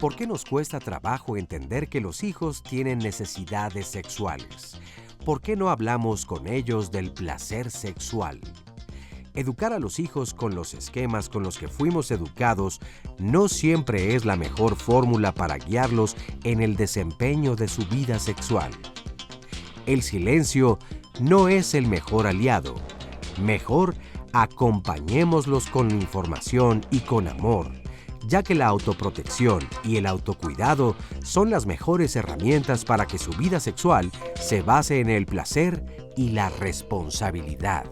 ¿Por qué nos cuesta trabajo entender que los hijos tienen necesidades sexuales? ¿Por qué no hablamos con ellos del placer sexual? Educar a los hijos con los esquemas con los que fuimos educados no siempre es la mejor fórmula para guiarlos en el desempeño de su vida sexual. El silencio no es el mejor aliado. Mejor acompañémoslos con información y con amor, ya que la autoprotección y el autocuidado son las mejores herramientas para que su vida sexual se base en el placer y la responsabilidad.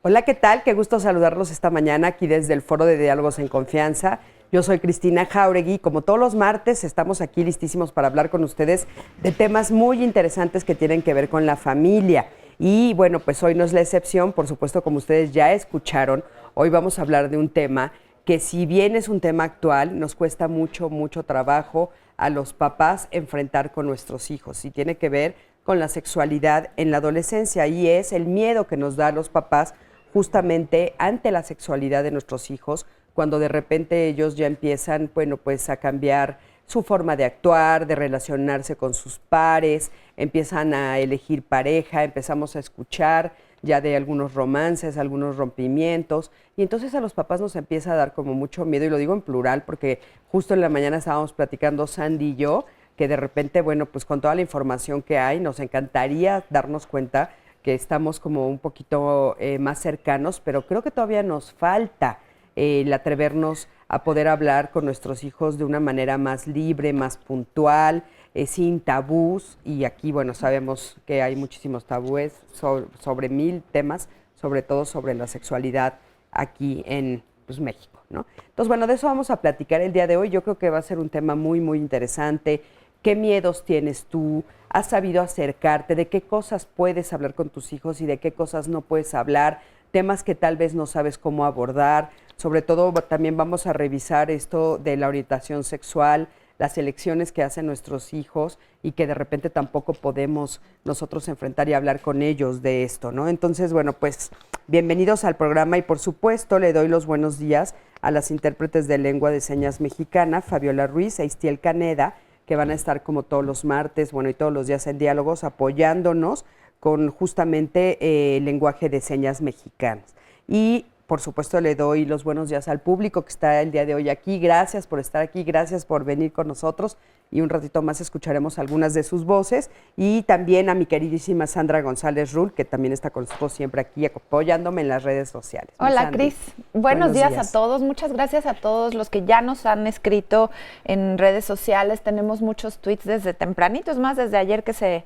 Hola, ¿qué tal? Qué gusto saludarlos esta mañana aquí desde el Foro de Diálogos en Confianza. Yo soy Cristina Jáuregui. Como todos los martes, estamos aquí listísimos para hablar con ustedes de temas muy interesantes que tienen que ver con la familia. Y bueno, pues hoy no es la excepción, por supuesto, como ustedes ya escucharon, hoy vamos a hablar de un tema que, si bien es un tema actual, nos cuesta mucho trabajo a los papás enfrentar con nuestros hijos, y tiene que ver con la sexualidad en la adolescencia, y es el miedo que nos da a los papás justamente ante la sexualidad de nuestros hijos, cuando de repente ellos ya empiezan, bueno, pues a cambiar su forma de actuar, de relacionarse con sus pares, empiezan a elegir pareja, empezamos a escuchar ya de algunos romances, algunos rompimientos, y entonces a los papás nos empieza a dar como mucho miedo, y lo digo en plural porque justo en la mañana estábamos platicando Sandy y yo, que de repente, bueno, pues con toda la información que hay, nos encantaría darnos cuenta que estamos como un poquito más cercanos, pero creo que todavía nos falta el atrevernos a poder hablar con nuestros hijos de una manera más libre, más puntual, sin tabús. Y aquí, bueno, sabemos que hay muchísimos tabúes sobre 1000 temas, sobre todo sobre la sexualidad aquí en México, ¿no? Entonces, bueno, de eso vamos a platicar el día de hoy. Yo creo que va a ser un tema muy interesante. ¿Qué miedos tienes tú? ¿Has sabido acercarte? ¿De qué cosas puedes hablar con tus hijos y de qué cosas no puedes hablar? Temas que tal vez no sabes cómo abordar. Sobre todo también vamos a revisar esto de la orientación sexual, las elecciones que hacen nuestros hijos y que de repente tampoco podemos nosotros enfrentar y hablar con ellos de esto, ¿no? Entonces, bueno, pues bienvenidos al programa, y por supuesto le doy los buenos días a las intérpretes de lengua de señas mexicana, Fabiola Ruiz e Istiel Caneda, que van a estar como todos los martes, bueno, y todos los días en Diálogos, apoyándonos con justamente el lenguaje de señas mexicanas. Y por supuesto le doy los buenos días al público que está el día de hoy aquí. Gracias por estar aquí, gracias por venir con nosotros, y un ratito más escucharemos algunas de sus voces. Y también a mi queridísima Sandra González Rull, que también está con nosotros siempre aquí apoyándome en las redes sociales. Hola, Cris. Buenos días a todos. Muchas gracias a todos los que ya nos han escrito en redes sociales. Tenemos muchos tweets desde tempranito, es más, desde ayer que se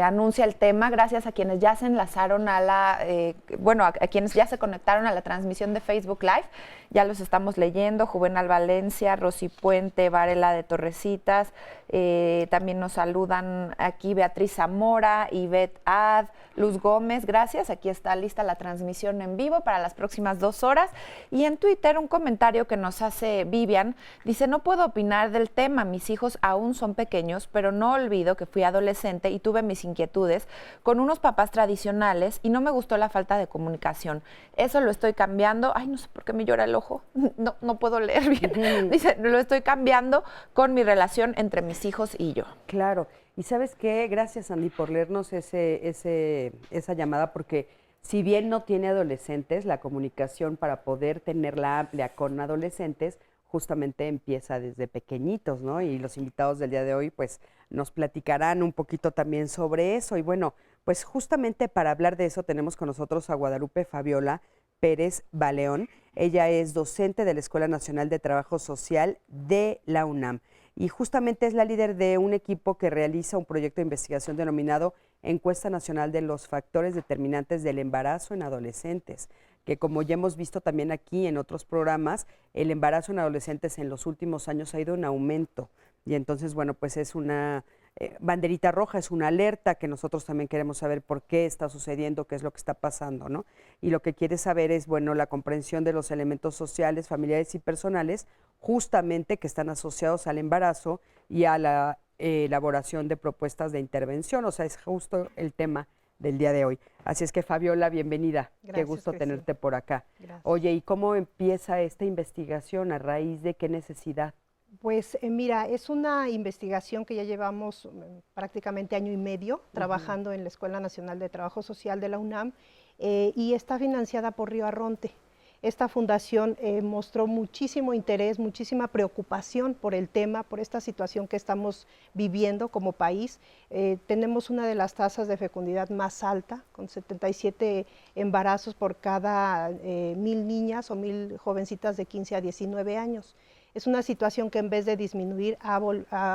anuncia el tema. Gracias a quienes ya se enlazaron a quienes ya se conectaron a la transmisión de Facebook Live. Ya los estamos leyendo: Juvenal Valencia, Rosy Puente, Varela de Torrecitas, también nos saludan aquí Beatriz Zamora, Ivette Ad, Luz Gómez. Gracias, aquí está lista la transmisión en vivo para las próximas 2 horas. Y en Twitter un comentario que nos hace Vivian, dice: no puedo opinar del tema, mis hijos aún son pequeños, pero no olvido que fui adolescente y tuve mis inquietudes con unos papás tradicionales y no me gustó la falta de comunicación. Eso lo estoy cambiando. Ay, no sé por qué me llora el ojo, no puedo leer bien. Dice: lo estoy cambiando con mi relación entre mis hijos y yo. Claro. Y ¿sabes qué? Gracias, Andy, por leernos esa llamada, porque si bien no tiene adolescentes, la comunicación para poder tenerla amplia con adolescentes justamente empieza desde pequeñitos, ¿no? Y los invitados del día de hoy pues nos platicarán un poquito también sobre eso. Y bueno, pues justamente para hablar de eso tenemos con nosotros a Guadalupe Fabiola Pérez Baleón. Ella es docente de la Escuela Nacional de Trabajo Social de la UNAM. Y justamente es la líder de un equipo que realiza un proyecto de investigación denominado Encuesta Nacional de los Factores Determinantes del Embarazo en Adolescentes, que como ya hemos visto también aquí en otros programas, el embarazo en adolescentes en los últimos años ha ido en aumento. Y entonces, bueno, pues es una banderita roja, es una alerta que nosotros también queremos saber por qué está sucediendo, qué es lo que está pasando, ¿no? Y lo que quiere saber es, bueno, la comprensión de los elementos sociales, familiares y personales, justamente que están asociados al embarazo y a la elaboración de propuestas de intervención, o sea, es justo el tema del día de hoy. Así es que, Fabiola, bienvenida. Gracias, qué gusto tenerte por acá. Gracias. Oye, ¿y cómo empieza esta investigación? ¿A raíz de qué necesidad? Pues mira, es una investigación que ya llevamos prácticamente año y medio trabajando en la Escuela Nacional de Trabajo Social de la UNAM y está financiada por Río Arronte. Esta fundación mostró muchísimo interés, muchísima preocupación por el tema, por esta situación que estamos viviendo como país. Tenemos una de las tasas de fecundidad más alta, con 77 embarazos por cada 1000 niñas o 1000 jovencitas de 15 a 19 años. Es una situación que en vez de disminuir ha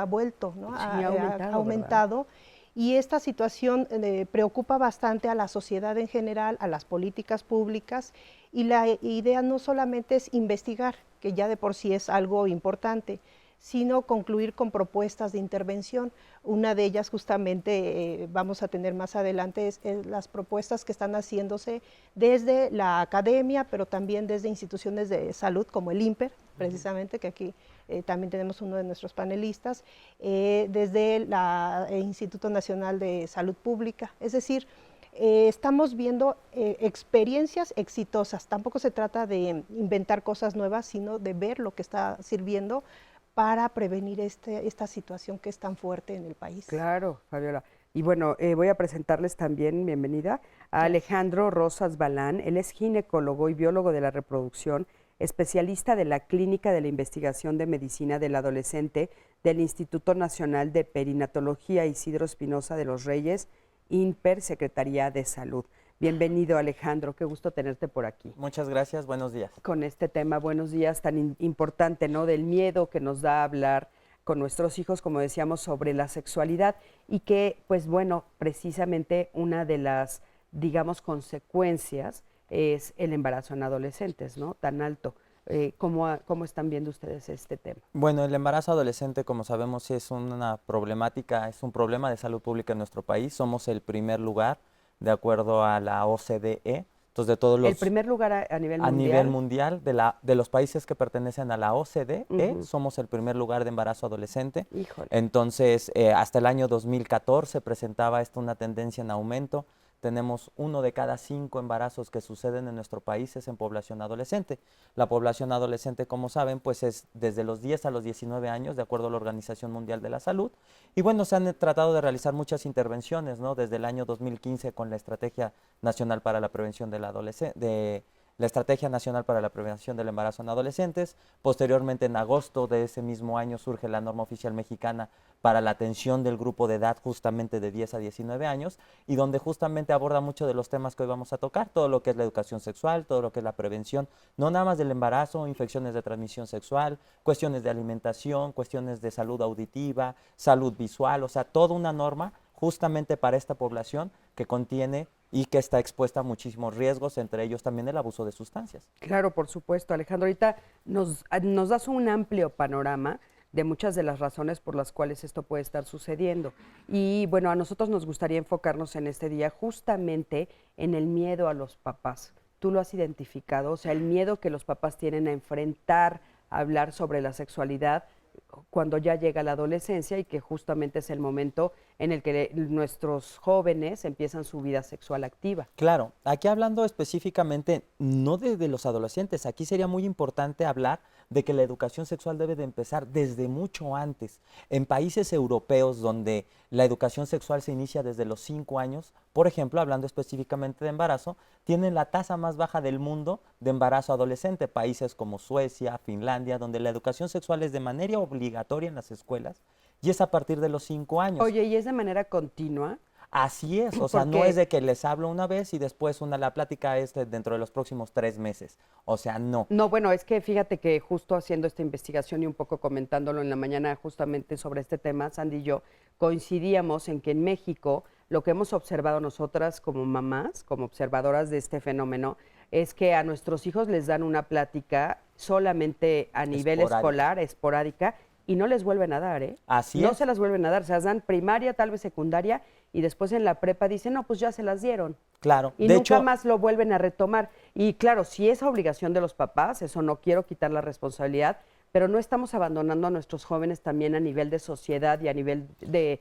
vuelto, ¿no? Sí, ha aumentado. Y esta situación preocupa bastante a la sociedad en general, a las políticas públicas, y la idea no solamente es investigar, que ya de por sí es algo importante, sino concluir con propuestas de intervención. Una de ellas justamente vamos a tener más adelante es las propuestas que están haciéndose desde la academia, pero también desde instituciones de salud como el INPER, precisamente, que aquí también tenemos uno de nuestros panelistas, desde el Instituto Nacional de Salud Pública. Es decir, estamos viendo experiencias exitosas. Tampoco se trata de inventar cosas nuevas, sino de ver lo que está sirviendo para prevenir esta situación que es tan fuerte en el país. Claro, Fabiola. Y bueno, voy a presentarles también, bienvenida, a Alejandro Rosas Balán. Él es ginecólogo y biólogo de la reproducción, especialista de la Clínica de la Investigación de Medicina del Adolescente del Instituto Nacional de Perinatología Isidro Espinosa de los Reyes, INPER, Secretaría de Salud. Bienvenido, Alejandro, qué gusto tenerte por aquí. Muchas gracias, buenos días. Con este tema, buenos días, tan importante, ¿no? Del miedo que nos da hablar con nuestros hijos, como decíamos, sobre la sexualidad y que, pues bueno, precisamente una de las, digamos, consecuencias es el embarazo en adolescentes, ¿no? Tan alto. ¿Cómo están viendo ustedes este tema? Bueno, el embarazo adolescente, como sabemos, es una problemática, es un problema de salud pública en nuestro país. Somos el primer lugar, de acuerdo a la OCDE. Entonces, de todos los, el primer lugar a nivel mundial. A nivel mundial, de los países que pertenecen a la OCDE, somos el primer lugar de embarazo adolescente. Híjole. Entonces, hasta el año 2014 presentaba esto una tendencia en aumento. Tenemos 1 de cada 5 embarazos que suceden en nuestro país es en población adolescente. La población adolescente, como saben, pues es desde los 10 a los 19 años, de acuerdo a la Organización Mundial de la Salud. Y bueno, se han tratado de realizar muchas intervenciones, ¿no? Desde el año 2015 con la Estrategia Nacional para la Prevención de la Estrategia Nacional para la Prevención del Embarazo en Adolescentes. Posteriormente, en agosto de ese mismo año, surge la norma oficial mexicana para la atención del grupo de edad justamente de 10 a 19 años y donde justamente aborda mucho de los temas que hoy vamos a tocar, todo lo que es la educación sexual, todo lo que es la prevención, no nada más del embarazo, infecciones de transmisión sexual, cuestiones de alimentación, cuestiones de salud auditiva, salud visual, o sea, toda una norma justamente para esta población que contiene y que está expuesta a muchísimos riesgos, entre ellos también el abuso de sustancias. Claro, por supuesto, Alejandro. Ahorita nos das un amplio panorama de muchas de las razones por las cuales esto puede estar sucediendo. Y bueno, a nosotros nos gustaría enfocarnos en este día justamente en el miedo a los papás. Tú lo has identificado, o sea, el miedo que los papás tienen a enfrentar, a hablar sobre la sexualidad cuando ya llega la adolescencia y que justamente es el momento en el que nuestros jóvenes empiezan su vida sexual activa. Claro, aquí hablando específicamente no de los adolescentes, aquí sería muy importante hablar de que la educación sexual debe de empezar desde mucho antes. En países europeos donde la educación sexual se inicia desde los 5 años, por ejemplo, hablando específicamente de embarazo, tienen la tasa más baja del mundo de embarazo adolescente. Países como Suecia, Finlandia, donde la educación sexual es de manera obligatoria en las escuelas y es a partir de los 5 años. Oye, ¿y es de manera continua? Así es, o sea, no es de que les hablo una vez y después la plática es dentro de los próximos 3 meses, o sea, no. No, bueno, es que fíjate que justo haciendo esta investigación y un poco comentándolo en la mañana justamente sobre este tema, Sandy y yo coincidíamos en que en México lo que hemos observado nosotras como mamás, como observadoras de este fenómeno, es que a nuestros hijos les dan una plática solamente a nivel escolar, esporádica, y no les vuelven a dar, ¿eh? Así no es. se las vuelven a dar, se las dan primaria, tal vez secundaria, y después en la prepa dicen, no, pues ya se las dieron. Claro. Y de nunca hecho, más lo vuelven a retomar. Y claro, si es obligación de los papás, eso no quiero quitar la responsabilidad, pero no estamos abandonando a nuestros jóvenes también a nivel de sociedad y a nivel de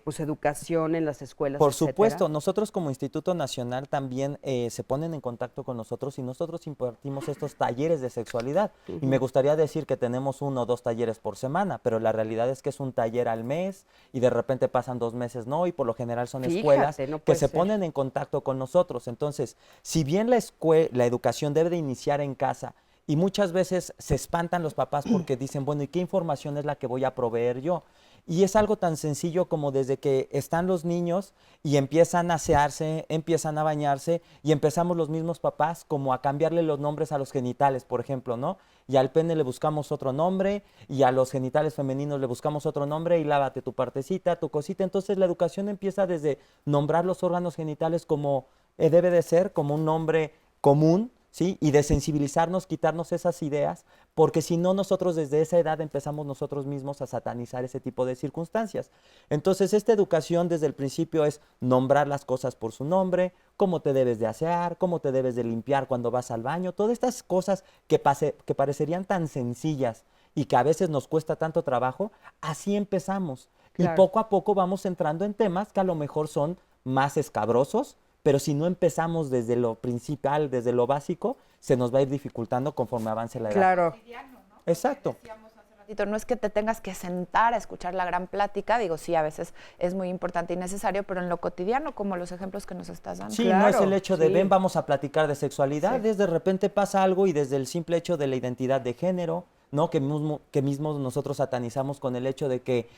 pues, educación en las escuelas, por etcétera. supuesto, nosotros como Instituto Nacional también se ponen en contacto con nosotros y nosotros impartimos estos talleres de sexualidad. Y me gustaría decir que tenemos 1 o 2 talleres por semana, pero la realidad es que es un taller al mes y de repente pasan 2 meses, ¿no? Y por lo general son escuelas no que puede se ser. ponen en contacto con nosotros. Entonces, si bien la educación debe de iniciar en casa, y muchas veces se espantan los papás porque dicen, bueno, ¿y qué información es la que voy a proveer yo? Y es algo tan sencillo como desde que están los niños y empiezan a asearse, empiezan a bañarse y empezamos los mismos papás como a cambiarle los nombres a los genitales, por ejemplo, ¿no? Y al pene le buscamos otro nombre y a los genitales femeninos le buscamos otro nombre y lávate tu partecita, tu cosita. Entonces la educación empieza desde nombrar los órganos genitales como debe de ser, como un nombre común, ¿sí? Y de sensibilizarnos, quitarnos esas ideas, porque si no nosotros desde esa edad empezamos nosotros mismos a satanizar ese tipo de circunstancias. Entonces esta educación desde el principio es nombrar las cosas por su nombre, cómo te debes de asear, cómo te debes de limpiar cuando vas al baño, todas estas cosas que parecerían tan sencillas y que a veces nos cuesta tanto trabajo, así empezamos. Claro. Y poco a poco vamos entrando en temas que a lo mejor son más escabrosos, pero si no empezamos desde lo principal, desde lo básico, se nos va a ir dificultando conforme avance la edad. Claro. Exacto. No es que te tengas que sentar a escuchar la gran plática, digo, sí, a veces es muy importante y necesario, pero en lo cotidiano, como los ejemplos que nos estás dando. Sí, Claro, no es el hecho de, sí. ven, vamos a platicar de sexualidad, Sí. de repente pasa algo y desde el simple hecho de la identidad de género, ¿no? Que mismo nosotros satanizamos con el hecho de que,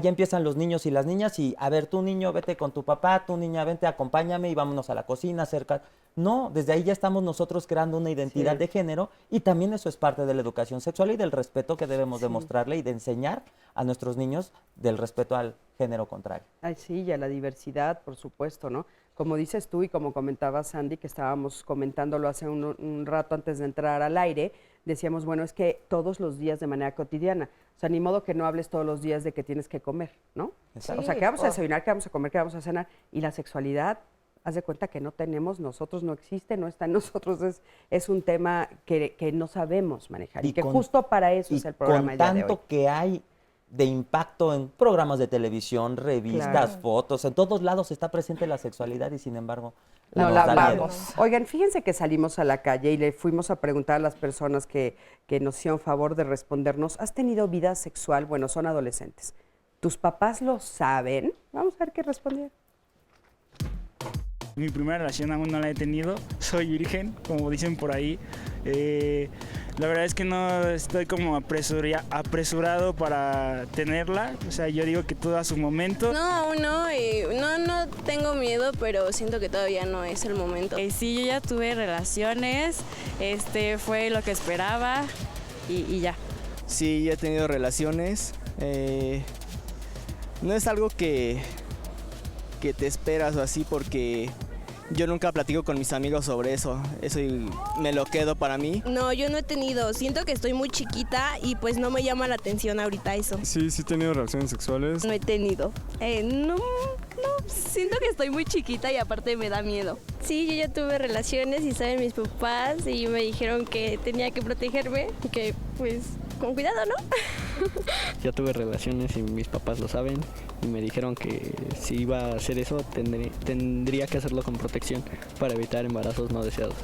ya empiezan los niños y las niñas y, a ver, tú niño, vete con tu papá, tú niña, vente, acompáñame y vámonos a la cocina, cerca. No, desde ahí ya estamos nosotros creando una identidad de género y también eso es parte de la educación sexual y del respeto que debemos demostrarle y de enseñar a nuestros niños del respeto al género contrario. Ay, sí, y a la diversidad, por supuesto, ¿no? Como dices tú y como comentaba Sandy, que estábamos comentándolo hace un rato antes de entrar al aire, decíamos, bueno, es que todos los días de manera cotidiana. O sea, ni modo que no hables todos los días de que tienes que comer, ¿no? Exacto. O sea, que vamos a desayunar, que vamos a comer, que vamos a cenar. Y la sexualidad, haz de cuenta que no tenemos, nosotros no existe, no está en nosotros, es un tema que no sabemos manejar. Y que justo para eso es el programa con del día de hoy. tanto que hay de impacto en programas de televisión, revistas, Claro. fotos, en todos lados está presente la sexualidad y sin embargo No nos la da miedo. hablamos. Oigan, fíjense que salimos a la calle y le fuimos a preguntar a las personas que nos hicieron favor de respondernos, ¿has tenido vida sexual? Bueno, son adolescentes. ¿Tus papás lo saben? Vamos a ver qué respondieron. Mi primera relación aún no la he tenido, soy virgen, como dicen por ahí. La verdad es que no estoy como apresurado para tenerla, o sea, yo digo que todo a su momento. No, aún no, no tengo miedo, pero siento que todavía no es el momento. Sí, yo ya tuve relaciones, fue lo que esperaba y ya. Sí, he tenido relaciones, no es algo que te esperas o así porque yo nunca platico con mis amigos sobre eso y me lo quedo para mí. No, yo no he tenido, siento que estoy muy chiquita y pues no me llama la atención ahorita eso. Sí, sí he tenido relaciones sexuales. No he tenido. No, siento que estoy muy chiquita y aparte me da miedo. Sí, yo ya tuve relaciones y saben mis papás y me dijeron que tenía que protegerme, que pues con cuidado, ¿no? Ya tuve relaciones y mis papás lo saben y me dijeron que si iba a hacer eso tendría que hacerlo con protección para evitar embarazos no deseados.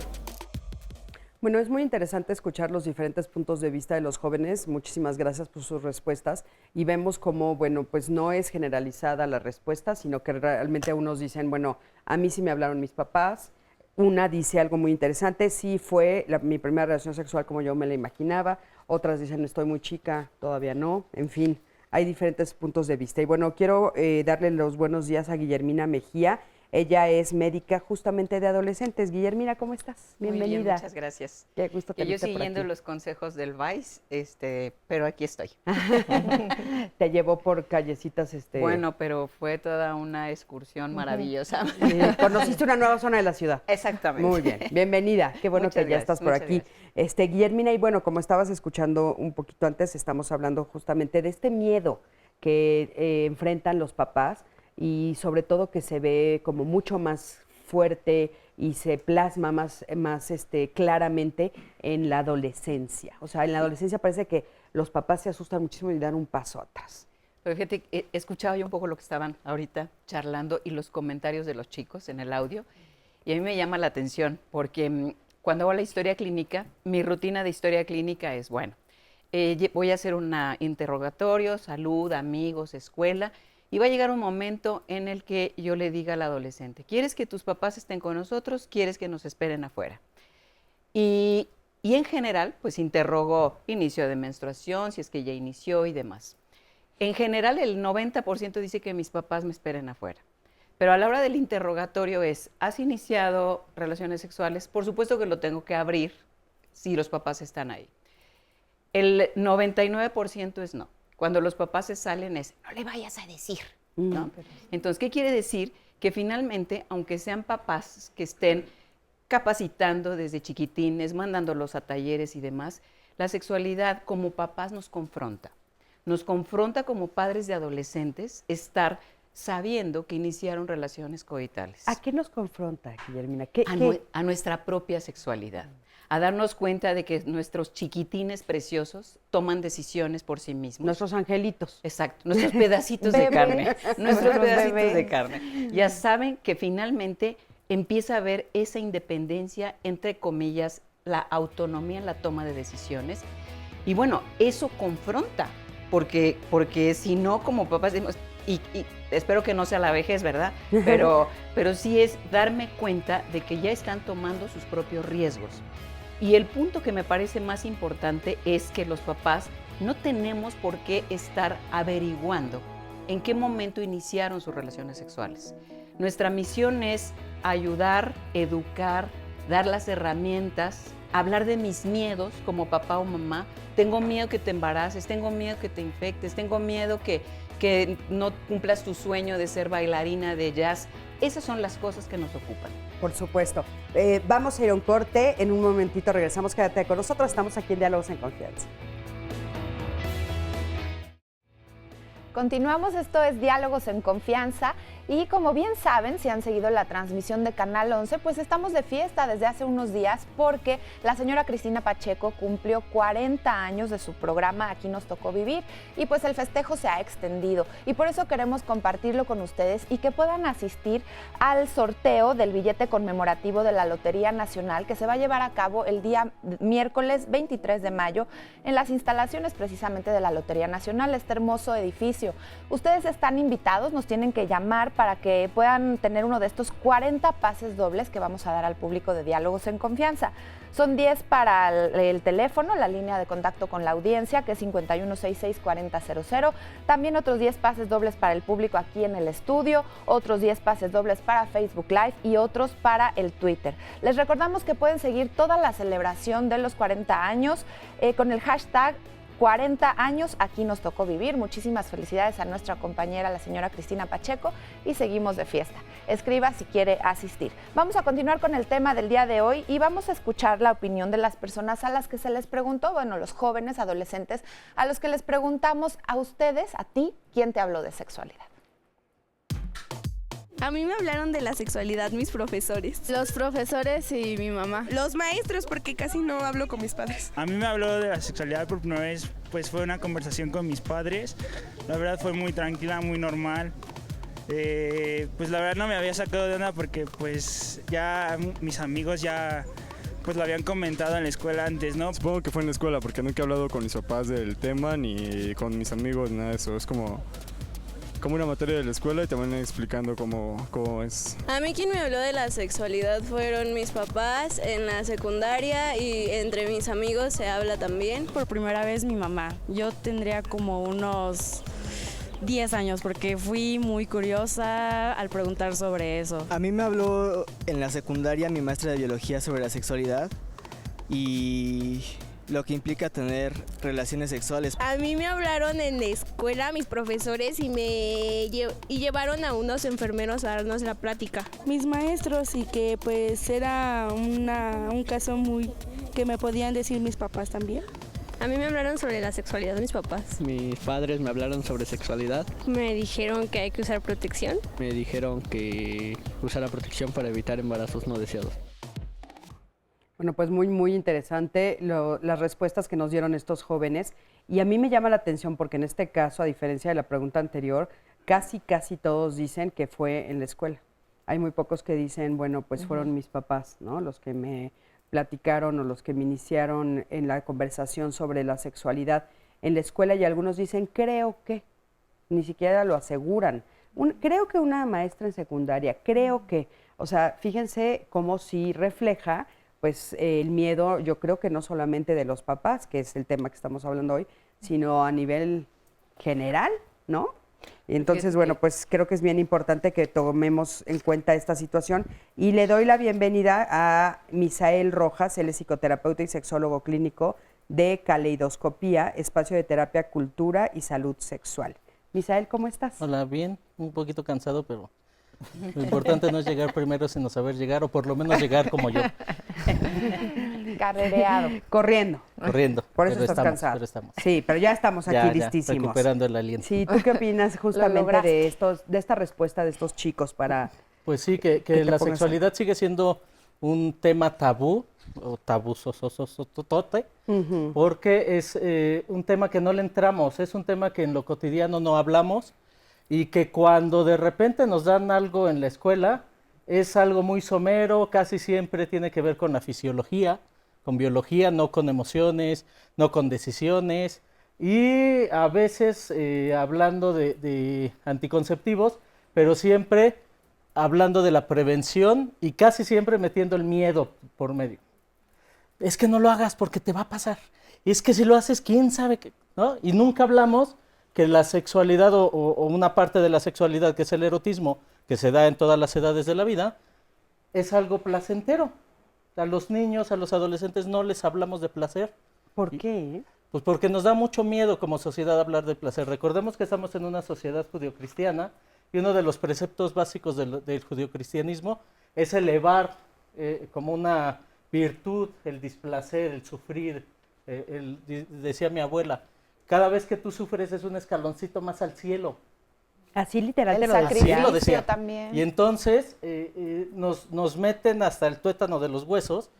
Bueno, es muy interesante escuchar los diferentes puntos de vista de los jóvenes. Muchísimas gracias por sus respuestas. Y vemos cómo, bueno, pues no es generalizada la respuesta, sino que realmente unos dicen, bueno, a mí sí me hablaron mis papás. Una dice algo muy interesante, sí fue mi primera relación sexual como yo me la imaginaba. Otras dicen, estoy muy chica, todavía no. En fin, hay diferentes puntos de vista. Y bueno, quiero darle los buenos días a Guillermina Mejía. Ella es médica justamente de adolescentes. Guillermina, ¿cómo estás? Bienvenida. Muy bien, muchas gracias. Qué gusto tenerte yo siguiendo los consejos del Vice, pero aquí estoy. Te llevó por callecitas. Bueno, pero fue toda una excursión maravillosa. Conociste una nueva zona de la ciudad. Exactamente. Muy bien, bienvenida. Qué bueno muchas que ya estás por aquí. Guillermina, y bueno, como estabas escuchando un poquito antes, estamos hablando justamente de este miedo que enfrentan los papás y sobre todo que se ve como mucho más fuerte y se plasma más claramente en la adolescencia. O sea, en la adolescencia parece que los papás se asustan muchísimo y dan un paso atrás. Pero fíjate, he escuchado yo un poco lo que estaban ahorita charlando y los comentarios de los chicos en el audio, y a mí me llama la atención porque cuando hago la historia clínica, mi rutina de historia clínica es, bueno, voy a hacer un interrogatorio, salud, amigos, escuela, y va a llegar un momento en el que yo le diga al adolescente, ¿quieres que tus papás estén con nosotros? ¿Quieres que nos esperen afuera? Y en general, pues interrogo inicio de menstruación, si es que ya inició y demás. En general, el 90% dice que mis papás me esperen afuera. Pero a la hora del interrogatorio es, ¿has iniciado relaciones sexuales? Por supuesto que lo tengo que abrir si los papás están ahí. El 99% es no. Cuando los papás se salen es, no le vayas a decir, ¿no? Entonces, ¿qué quiere decir? Que finalmente, aunque sean papás que estén capacitando desde chiquitines, mandándolos a talleres y demás, la sexualidad como papás nos confronta. Nos confronta como padres de adolescentes estar sabiendo que iniciaron relaciones coitales. ¿A qué nos confronta, Guillermina? A nuestra propia sexualidad. A darnos cuenta de que nuestros chiquitines preciosos toman decisiones por sí mismos. Nuestros angelitos. Exacto, nuestros pedacitos de carne. Nuestros pedacitos de carne. Ya saben que finalmente empieza a haber esa independencia, entre comillas, la autonomía en la toma de decisiones. Y bueno, eso confronta, porque si no, como papás decimos, y espero que no sea la vejez, ¿verdad? Pero sí es darme cuenta de que ya están tomando sus propios riesgos. Y el punto que me parece más importante es que los papás no tenemos por qué estar averiguando en qué momento iniciaron sus relaciones sexuales. Nuestra misión es ayudar, educar, dar las herramientas, hablar de mis miedos como papá o mamá. Tengo miedo que te embaraces, tengo miedo que te infectes, tengo miedo que no cumplas tu sueño de ser bailarina de jazz. Esas son las cosas que nos ocupan. Por supuesto. Vamos a ir a un corte. En un momentito regresamos. Quédate con nosotros. Estamos aquí en Diálogos en Confianza. Continuamos, esto es Diálogos en Confianza y como bien saben, si han seguido la transmisión de Canal 11, pues estamos de fiesta desde hace unos días porque la señora Cristina Pacheco cumplió 40 años de su programa Aquí nos tocó vivir y pues el festejo se ha extendido y por eso queremos compartirlo con ustedes y que puedan asistir al sorteo del billete conmemorativo de la Lotería Nacional que se va a llevar a cabo el día miércoles 23 de mayo en las instalaciones precisamente de la Lotería Nacional, este hermoso edificio. Ustedes están invitados, nos tienen que llamar para que puedan tener uno de estos 40 pases dobles que vamos a dar al público de Diálogos en Confianza. Son 10 para el teléfono, la línea de contacto con la audiencia, que es 5166-4000. También otros 10 pases dobles para el público aquí en el estudio, otros 10 pases dobles para Facebook Live y otros para el Twitter. Les recordamos que pueden seguir toda la celebración de los 40 años con el hashtag 40 años, aquí nos tocó vivir. Muchísimas felicidades a nuestra compañera, la señora Cristina Pacheco, y seguimos de fiesta. Escriba si quiere asistir. Vamos a continuar con el tema del día de hoy y vamos a escuchar la opinión de las personas a las que se les preguntó, bueno, los jóvenes, adolescentes, a los que les preguntamos a ustedes, a ti, ¿quién te habló de sexualidad? A mí me hablaron de la sexualidad mis profesores. Los profesores y mi mamá. Los maestros, porque casi no hablo con mis padres. A mí me habló de la sexualidad por primera vez, pues fue una conversación con mis padres. La verdad fue muy tranquila, muy normal. Pues la verdad no me había sacado de onda porque pues ya mis amigos ya pues lo habían comentado en la escuela antes, ¿no? Supongo que fue en la escuela porque nunca he hablado con mis papás del tema ni con mis amigos, nada de eso. Es como una materia de la escuela y también explicando cómo es. A mí quien me habló de la sexualidad fueron mis papás en la secundaria y entre mis amigos se habla también. Por primera vez mi mamá. Yo tendría como unos 10 años, porque fui muy curiosa al preguntar sobre eso. A mí me habló en la secundaria mi maestra de biología sobre la sexualidad y lo que implica tener relaciones sexuales. A mí me hablaron en la escuela mis profesores y llevaron a unos enfermeros a darnos la plática. Mis maestros, y que pues era un caso muy que me podían decir mis papás también. A mí me hablaron sobre la sexualidad de mis papás. Mis padres me hablaron sobre sexualidad. Me dijeron que hay que usar protección. Me dijeron que usara protección para evitar embarazos no deseados. Bueno, pues muy interesante las respuestas que nos dieron estos jóvenes. Y a mí me llama la atención porque en este caso, a diferencia de la pregunta anterior, casi todos dicen que fue en la escuela. Hay muy pocos que dicen, bueno, pues fueron mis papás, ¿no? Los que me platicaron o los que me iniciaron en la conversación sobre la sexualidad en la escuela, y algunos dicen, creo que, ni siquiera lo aseguran. Creo que una maestra en secundaria, creo que, o sea, fíjense cómo sí refleja pues el miedo, yo creo que no solamente de los papás, que es el tema que estamos hablando hoy, sino a nivel general, ¿no? Y entonces, bueno, pues creo que es bien importante que tomemos en cuenta esta situación. Y le doy la bienvenida a Misael Rojas, él es psicoterapeuta y sexólogo clínico de Caleidoscopía, espacio de terapia, cultura y salud sexual. Misael, ¿cómo estás? Hola, bien, un poquito cansado, pero lo importante no es llegar primero, sino saber llegar, o por lo menos llegar como yo. Carrereado. Corriendo. Por eso estás cansado. Pero estamos. Sí, pero ya estamos aquí listísimos. Recuperando el aliento. Sí, ¿tú qué opinas justamente de esta respuesta de estos chicos para... Pues sí, que la sexualidad sigue siendo un tema tabú, o tabú sososotote, porque es un tema que no le entramos, es un tema que en lo cotidiano no hablamos, y que cuando de repente nos dan algo en la escuela, es algo muy somero, casi siempre tiene que ver con la fisiología, con biología, no con emociones, no con decisiones, y a veces hablando de anticonceptivos, pero siempre hablando de la prevención y casi siempre metiendo el miedo por medio. Es que no lo hagas porque te va a pasar, es que si lo haces, quién sabe qué, ¿no? Y nunca hablamos que la sexualidad o una parte de la sexualidad, que es el erotismo, que se da en todas las edades de la vida, es algo placentero. A los niños, a los adolescentes no les hablamos de placer. ¿Por qué? Pues porque nos da mucho miedo como sociedad hablar de placer. Recordemos que estamos en una sociedad judeocristiana y uno de los preceptos básicos del judeocristianismo es elevar como una virtud el displacer, el sufrir. Decía mi abuela, cada vez que tú sufres es un escaloncito más al cielo. Así literal te el lo decía. sacrificio decía. También. Y entonces nos meten hasta el tuétano de los huesos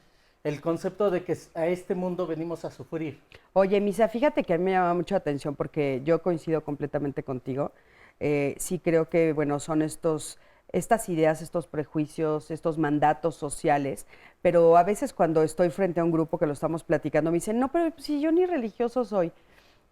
el concepto de que a este mundo venimos a sufrir. Oye, Misa, fíjate que a mí me llama mucho la atención porque yo coincido completamente contigo. Sí creo que, bueno, son estas ideas, estos prejuicios, estos mandatos sociales, pero a veces cuando estoy frente a un grupo que lo estamos platicando, me dicen, no, pero si yo ni religioso soy.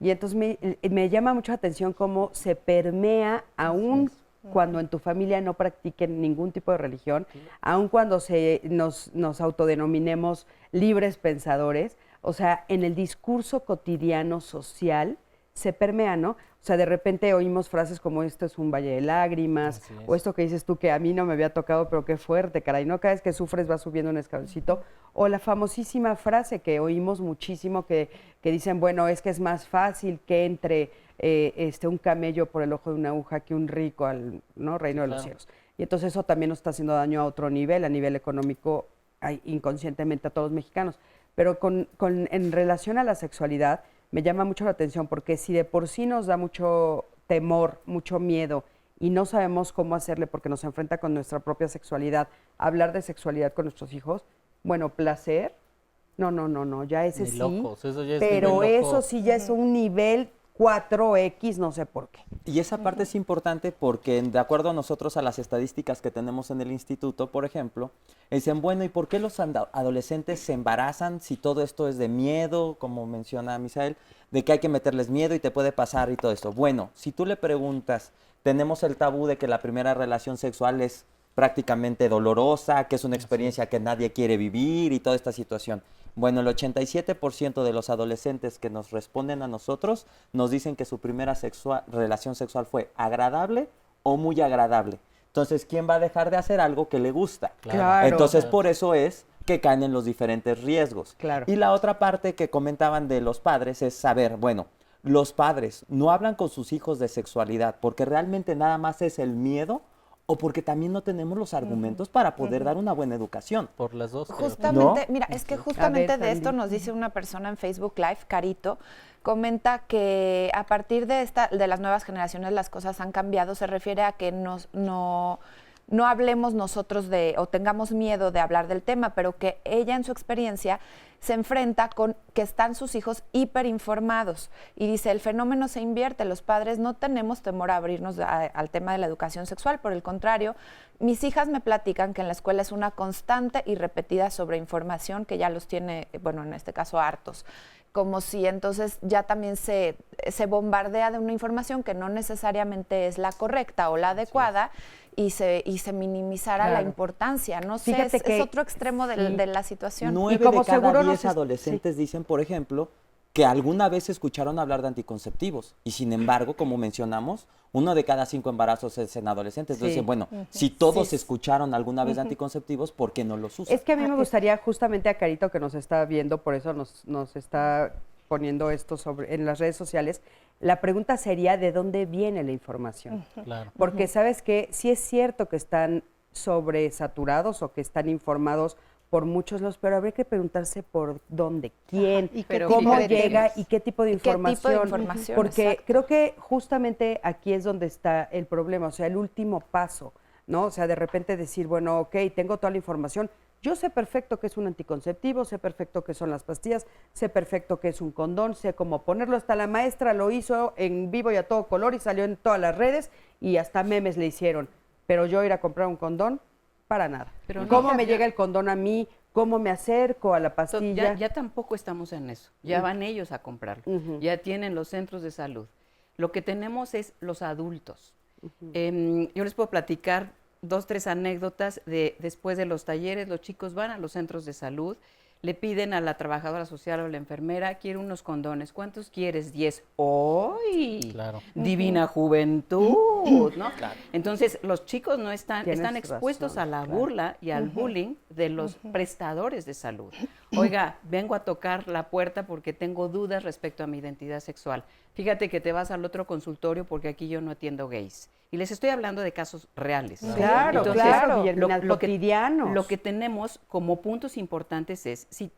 Y entonces me llama mucho la atención cómo se permea aún cuando en tu familia no practiquen ningún tipo de religión, aún cuando nos autodenominemos libres pensadores, o sea, en el discurso cotidiano social se permea, ¿no? O sea, de repente oímos frases como esto es un valle de lágrimas, o esto que dices tú que a mí no me había tocado, pero qué fuerte, caray, ¿no? Cada vez que sufres vas subiendo un escaloncito. O la famosísima frase que oímos muchísimo que dicen, bueno, es que es más fácil que entre un camello por el ojo de una aguja que un rico al reino de los cielos. Y entonces eso también nos está haciendo daño a otro nivel, a nivel económico, inconscientemente a todos los mexicanos. Pero en relación a la sexualidad, me llama mucho la atención porque si de por sí nos da mucho temor, mucho miedo y no sabemos cómo hacerle porque nos enfrenta con nuestra propia sexualidad, hablar de sexualidad con nuestros hijos, bueno, placer, no, ya ese Ni sí, locos, eso ya es pero nivel loco. eso sí ya es un nivel 4X, no sé por qué. Y esa parte es importante porque, de acuerdo a nosotros, a las estadísticas que tenemos en el instituto, por ejemplo, dicen, bueno, ¿y por qué los adolescentes se embarazan si todo esto es de miedo, como menciona Misael, de que hay que meterles miedo y te puede pasar y todo esto? Bueno, si tú le preguntas, tenemos el tabú de que la primera relación sexual es prácticamente dolorosa, que es una experiencia que nadie quiere vivir y toda esta situación. Bueno, el 87% de los adolescentes que nos responden a nosotros nos dicen que su primera relación sexual fue agradable o muy agradable. Entonces, ¿quién va a dejar de hacer algo que le gusta? Claro. Entonces, por eso es que caen en los diferentes riesgos. Claro. Y la otra parte que comentaban de los padres es saber, bueno, los padres no hablan con sus hijos de sexualidad porque realmente nada más es el miedo o porque también no tenemos los argumentos para poder dar una buena educación. Por las dos. Justamente, ¿no? mira, es que justamente de esto nos dice una persona en Facebook Live, Carito, comenta que a partir de las nuevas generaciones las cosas han cambiado, se refiere a que no hablemos nosotros o tengamos miedo de hablar del tema, pero que ella en su experiencia se enfrenta con que están sus hijos hiperinformados. Y dice, el fenómeno se invierte, los padres no tenemos temor a abrirnos al tema de la educación sexual, por el contrario, mis hijas me platican que en la escuela es una constante y repetida sobreinformación que ya los tiene, bueno, en este caso hartos. Como si entonces ya también se bombardea de una información que no necesariamente es la correcta o la adecuada, y se minimizara la importancia. No sé, es otro extremo de la situación. 9 de cada 10 adolescentes dicen, por ejemplo, que alguna vez escucharon hablar de anticonceptivos. Y sin embargo, como mencionamos, 1 de cada 5 embarazos es en adolescentes. Entonces, bueno, si todos escucharon alguna vez de anticonceptivos, ¿por qué no los usan? Es que a mí me gustaría justamente a Carito, que nos está viendo, por eso nos está poniendo esto en las redes sociales, la pregunta sería ¿de dónde viene la información? Claro. Porque sabes que sí es cierto que están sobresaturados o que están informados por muchos lados, pero habría que preguntarse por dónde, quién, cómo llega y qué tipo de información. Porque exacto. Creo que justamente aquí es donde está el problema, o sea, el último paso, ¿no? O sea, de repente decir, bueno, ok, tengo toda la información, yo sé perfecto que es un anticonceptivo, sé perfecto que son las pastillas, sé perfecto que es un condón, sé cómo ponerlo, hasta la maestra lo hizo en vivo y a todo color y salió en todas las redes y hasta memes le hicieron, pero yo ir a comprar un condón, para nada. Pero ¿cómo me llega el condón a mí? ¿Cómo me acerco a la pastilla? Ya tampoco estamos en eso, ya van ellos a comprarlo, ya tienen los centros de salud. Lo que tenemos es los adultos. Yo les puedo platicar 2, 3 anécdotas de después de los talleres. Los chicos van a los centros de salud, le piden a la trabajadora social o la enfermera, quiero unos condones. ¿Cuántos quieres? 10. ¡Ay! Claro. Divina juventud, ¿no? Claro. Entonces, los chicos no están expuestos a la burla y al bullying de los prestadores de salud. Oiga, vengo a tocar la puerta porque tengo dudas respecto a mi identidad sexual. Fíjate que te vas al otro consultorio porque aquí yo no atiendo gays. Y les estoy hablando de casos reales. Claro, entonces, claro, cotidianos. Lo que tenemos como puntos importantes es, si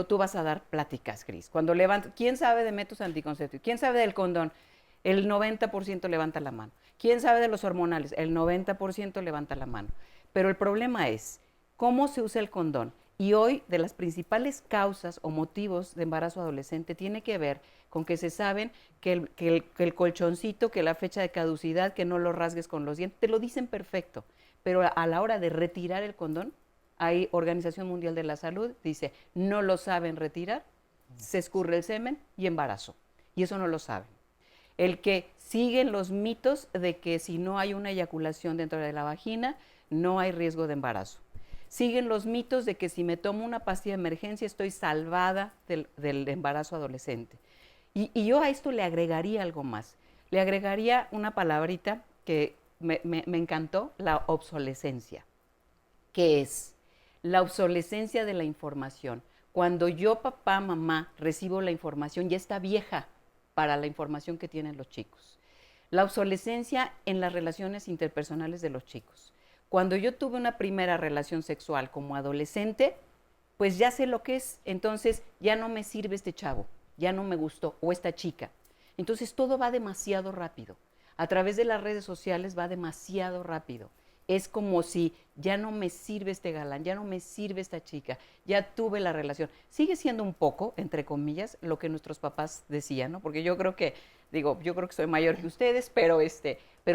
tú vas a dar pláticas, Cris, cuando ¿quién sabe de métodos anticonceptivos? ¿Quién sabe del condón? El 90% levanta la mano. ¿Quién sabe de los hormonales? El 90% levanta la mano. Pero el problema es, ¿cómo se usa el condón? Y hoy, de las principales causas o motivos de embarazo adolescente tiene que ver con que se saben que el colchoncito, que la fecha de caducidad, que no lo rasgues con los dientes, te lo dicen perfecto, pero a la hora de retirar el condón, hay Organización Mundial de la Salud, dice, no lo saben retirar, se escurre el semen y embarazo, y eso no lo saben. El que siguen los mitos de que si no hay una eyaculación dentro de la vagina, no hay riesgo de embarazo. Siguen los mitos de que si me tomo una pastilla de emergencia estoy salvada del embarazo adolescente. Y yo a esto le agregaría algo más. Le agregaría una palabrita que me encantó, la obsolescencia. ¿Qué es? La obsolescencia de la información. Cuando yo, papá, mamá, recibo la información, ya está vieja para la información que tienen los chicos. La obsolescencia en las relaciones interpersonales de los chicos. Cuando yo tuve una primera relación sexual como adolescente, pues ya sé lo que es, entonces ya no me sirve este chavo, ya no me gustó, o esta chica. Entonces todo va demasiado rápido. A través de las redes sociales va demasiado rápido. Es como si ya no me sirve este galán, ya no me sirve esta chica, ya tuve la relación. Sigue siendo un poco, entre comillas, lo que nuestros papás decían, ¿no? Porque yo creo que soy mayor que ustedes, pero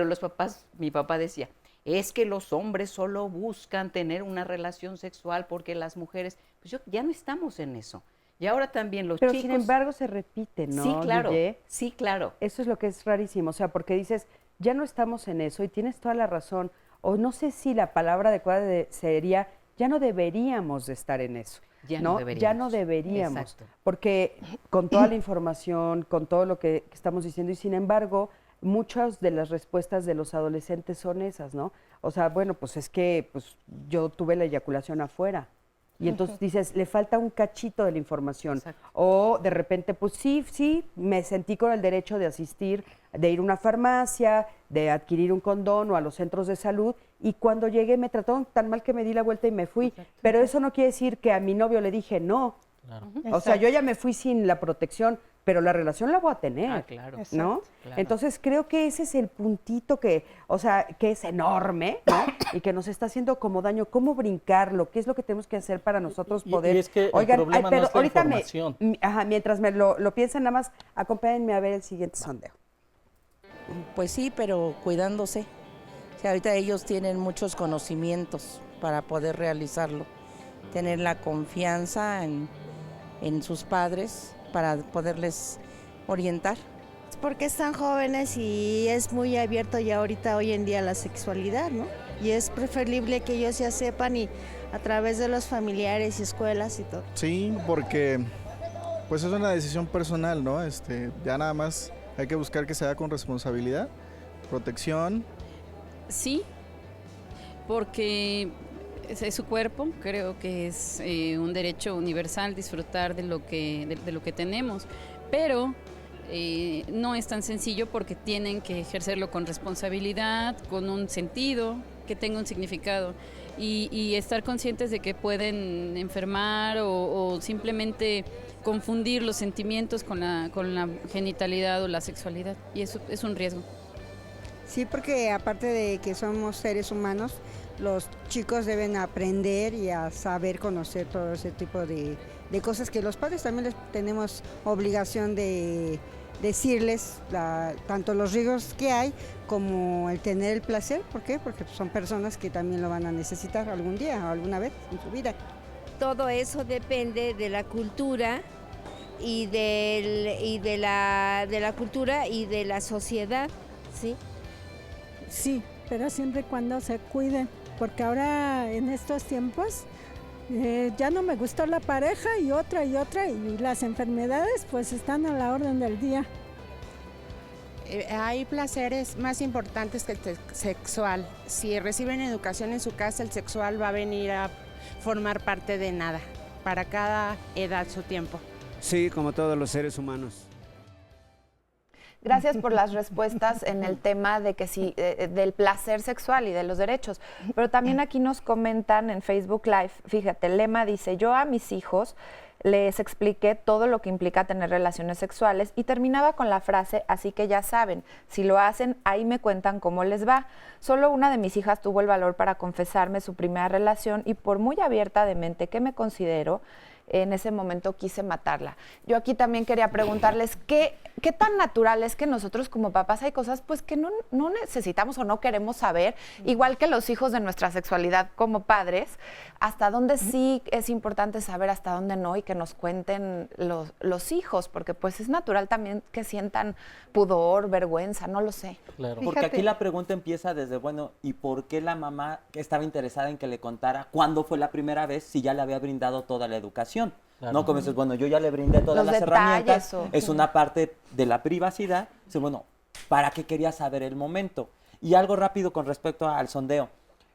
los papás, mi papá decía, es que los hombres solo buscan tener una relación sexual porque las mujeres, pues ya no estamos en eso. Y ahora también los chicos... Pero sin embargo se repite, ¿no, Sí, claro, Guille? sí, claro. Eso es lo que es rarísimo, o sea, porque dices, ya no estamos en eso y tienes toda la razón, o no sé si la palabra adecuada sería, ya no deberíamos de estar en eso. Ya ¿no? no deberíamos. Ya no deberíamos. Exacto. Porque con toda la información, con todo lo que estamos diciendo, y sin embargo, muchas de las respuestas de los adolescentes son esas, ¿no? O sea, bueno, pues es que pues, yo tuve la eyaculación afuera. Y entonces dices, le falta un cachito de la información. Exacto. O de repente, pues sí, me sentí con el derecho de asistir, de ir a una farmacia, de adquirir un condón o a los centros de salud. Y cuando llegué me trataron tan mal que me di la vuelta y me fui. Exacto. Pero eso no quiere decir que a mi novio le dije no. Claro. O sea, yo ya me fui sin la protección, pero la relación la voy a tener, claro. ¿no? Claro. Entonces creo que ese es el puntito que, o sea, que es enorme, ¿no? Y que nos está haciendo como daño. ¿Cómo brincarlo? ¿Qué es lo que tenemos que hacer para nosotros poder? Y es que el problema no es la información. Mientras me lo piensan, nada más, acompáñenme a ver el siguiente sondeo. Pues sí, pero cuidándose. O sea, ahorita ellos tienen muchos conocimientos para poder realizarlo. Tener la confianza en sus padres para poderles orientar. Porque están jóvenes y es muy abierto ya ahorita, hoy en día, la sexualidad, ¿no? Y es preferible que ellos ya sepan y a través de los familiares y escuelas y todo. Sí, porque pues es una decisión personal, ¿no? Ya nada más hay que buscar que se haga con responsabilidad, protección. Sí, porque es su cuerpo, creo que es un derecho universal disfrutar de lo que tenemos, pero no es tan sencillo porque tienen que ejercerlo con responsabilidad, con un sentido, que tenga un significado y estar conscientes de que pueden enfermar o simplemente confundir los sentimientos con la genitalidad o la sexualidad, y eso es un riesgo. Sí, porque aparte de que somos seres humanos, los chicos deben aprender y a saber conocer todo ese tipo de cosas que los padres también les tenemos obligación de decirles, tanto los riesgos que hay como el tener el placer. ¿Por qué? Porque son personas que también lo van a necesitar algún día o alguna vez en su vida. Todo eso depende de la cultura y de la cultura y de la sociedad, ¿sí? Sí, pero siempre y cuando se cuiden, porque ahora en estos tiempos ya no me gustó la pareja y otra, y las enfermedades pues están a la orden del día. Hay placeres más importantes que el sexual. Si reciben educación en su casa, el sexual va a venir a formar parte de nada. Para cada edad su tiempo. Sí, como todos los seres humanos. Gracias por las respuestas en el tema de que sí, del placer sexual y de los derechos. Pero también aquí nos comentan en Facebook Live, fíjate, Lema dice, yo a mis hijos les expliqué todo lo que implica tener relaciones sexuales y terminaba con la frase, así que ya saben, si lo hacen, ahí me cuentan cómo les va. Solo una de mis hijas tuvo el valor para confesarme su primera relación y por muy abierta de mente que me considero, en ese momento quise matarla. Yo aquí también quería preguntarles qué tan natural es que nosotros como papás hay cosas pues que no necesitamos o no queremos saber, igual que los hijos de nuestra sexualidad como padres, hasta dónde sí es importante saber, hasta dónde no, y que nos cuenten los hijos, porque pues es natural también que sientan pudor, vergüenza, no lo sé. Claro. Porque aquí la pregunta empieza desde, bueno, ¿y por qué la mamá estaba interesada en que le contara cuándo fue la primera vez si ya le había brindado toda la educación? Claro. No, como dices, bueno, yo ya le brindé todas las herramientas, es una parte de la privacidad. Entonces, bueno, ¿para qué quería saber el momento? Y algo rápido con respecto al sondeo.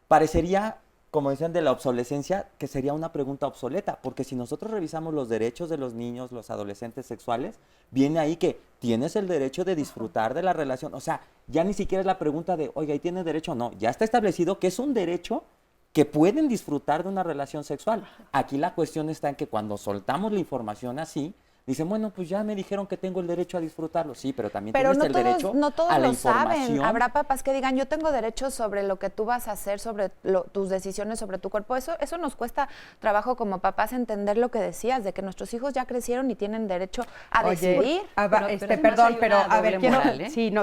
Parecería, como decían, de la obsolescencia, que sería una pregunta obsoleta, porque si nosotros revisamos los derechos de los niños, los adolescentes sexuales, viene ahí que tienes el derecho de disfrutar de la relación. O sea, ya ni siquiera es la pregunta de, oiga, ¿y tiene derecho o no? Ya está establecido que es un derecho que pueden disfrutar de una relación sexual. Aquí la cuestión está en que cuando soltamos la información así, dicen, bueno, pues ya me dijeron que tengo el derecho a disfrutarlo. Sí, pero también tienes el derecho a la información. Pero no todos lo saben. Habrá papás que digan, yo tengo derecho sobre lo que tú vas a hacer, sobre tus decisiones, sobre tu cuerpo. Eso nos cuesta trabajo como papás entender lo que decías, de que nuestros hijos ya crecieron y tienen derecho a decidir.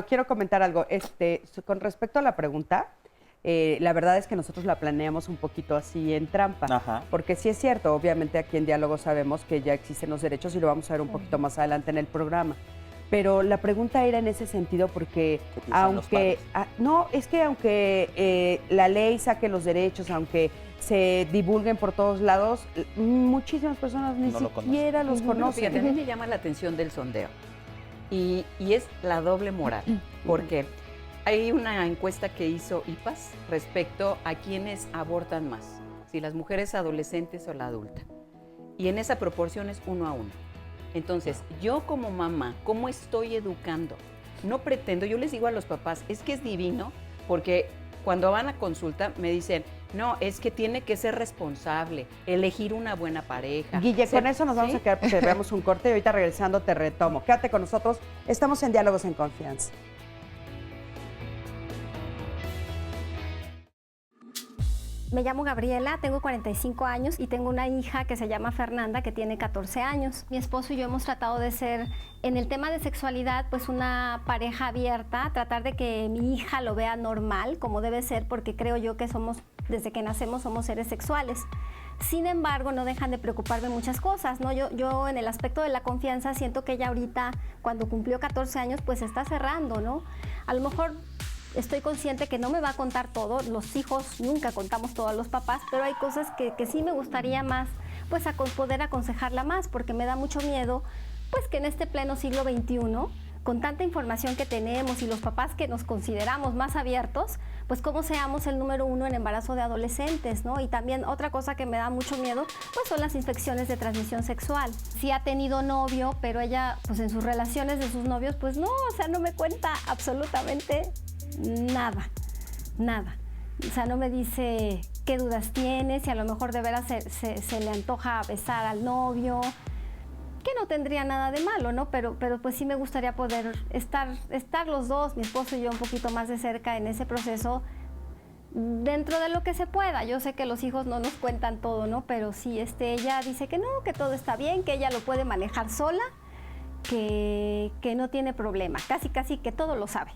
Quiero comentar algo. Con respecto a la pregunta, la verdad es que nosotros la planeamos un poquito así en trampa. Ajá. Porque sí es cierto, obviamente aquí en Diálogo sabemos que ya existen los derechos y lo vamos a ver un poquito más adelante en el programa. Pero la pregunta era en ese sentido porque aunque la ley saque los derechos, aunque se divulguen por todos lados, muchísimas personas ni siquiera los conocen. Fíjate, a mí me llama la atención del sondeo y es la doble moral, porque hay una encuesta que hizo IPAS respecto a quienes abortan más, si las mujeres adolescentes o la adulta, y en esa proporción es 1 a 1. Entonces, yo como mamá, ¿cómo estoy educando? No pretendo, yo les digo a los papás, es que es divino, porque cuando van a consulta me dicen, no, es que tiene que ser responsable, elegir una buena pareja. Guille, con eso nos vamos a quedar porque veamos un corte y ahorita regresando te retomo. Quédate con nosotros, estamos en Diálogos en Confianza. Me llamo Gabriela, tengo 45 años y tengo una hija que se llama Fernanda, que tiene 14 años. Mi esposo y yo hemos tratado de ser, en el tema de sexualidad, pues una pareja abierta, tratar de que mi hija lo vea normal, como debe ser, porque creo yo que somos, desde que nacemos, somos seres sexuales. Sin embargo, no dejan de preocuparme muchas cosas, ¿no? Yo en el aspecto de la confianza siento que ella ahorita, cuando cumplió 14 años, pues está cerrando, ¿no? A lo mejor estoy consciente que no me va a contar todo, los hijos nunca contamos todo a los papás, pero hay cosas que sí me gustaría más, pues poder aconsejarla más, porque me da mucho miedo, pues que en este pleno siglo XXI, con tanta información que tenemos y los papás que nos consideramos más abiertos, pues cómo seamos el número 1 en embarazo de adolescentes, ¿no? Y también otra cosa que me da mucho miedo, pues son las infecciones de transmisión sexual. Sí ha tenido novio, pero ella, pues en sus relaciones de sus novios, pues no, o sea, no me cuenta absolutamente nada. O sea, no me dice qué dudas tiene, si a lo mejor de veras se le antoja besar al novio, que no tendría nada de malo, ¿no? Pero pues sí me gustaría poder estar los dos, mi esposo y yo, un poquito más de cerca en ese proceso, dentro de lo que se pueda. Yo sé que los hijos no nos cuentan todo, ¿no? Pero sí, ella dice que no, que todo está bien, que ella lo puede manejar sola, que no tiene problema, casi que todo lo sabe.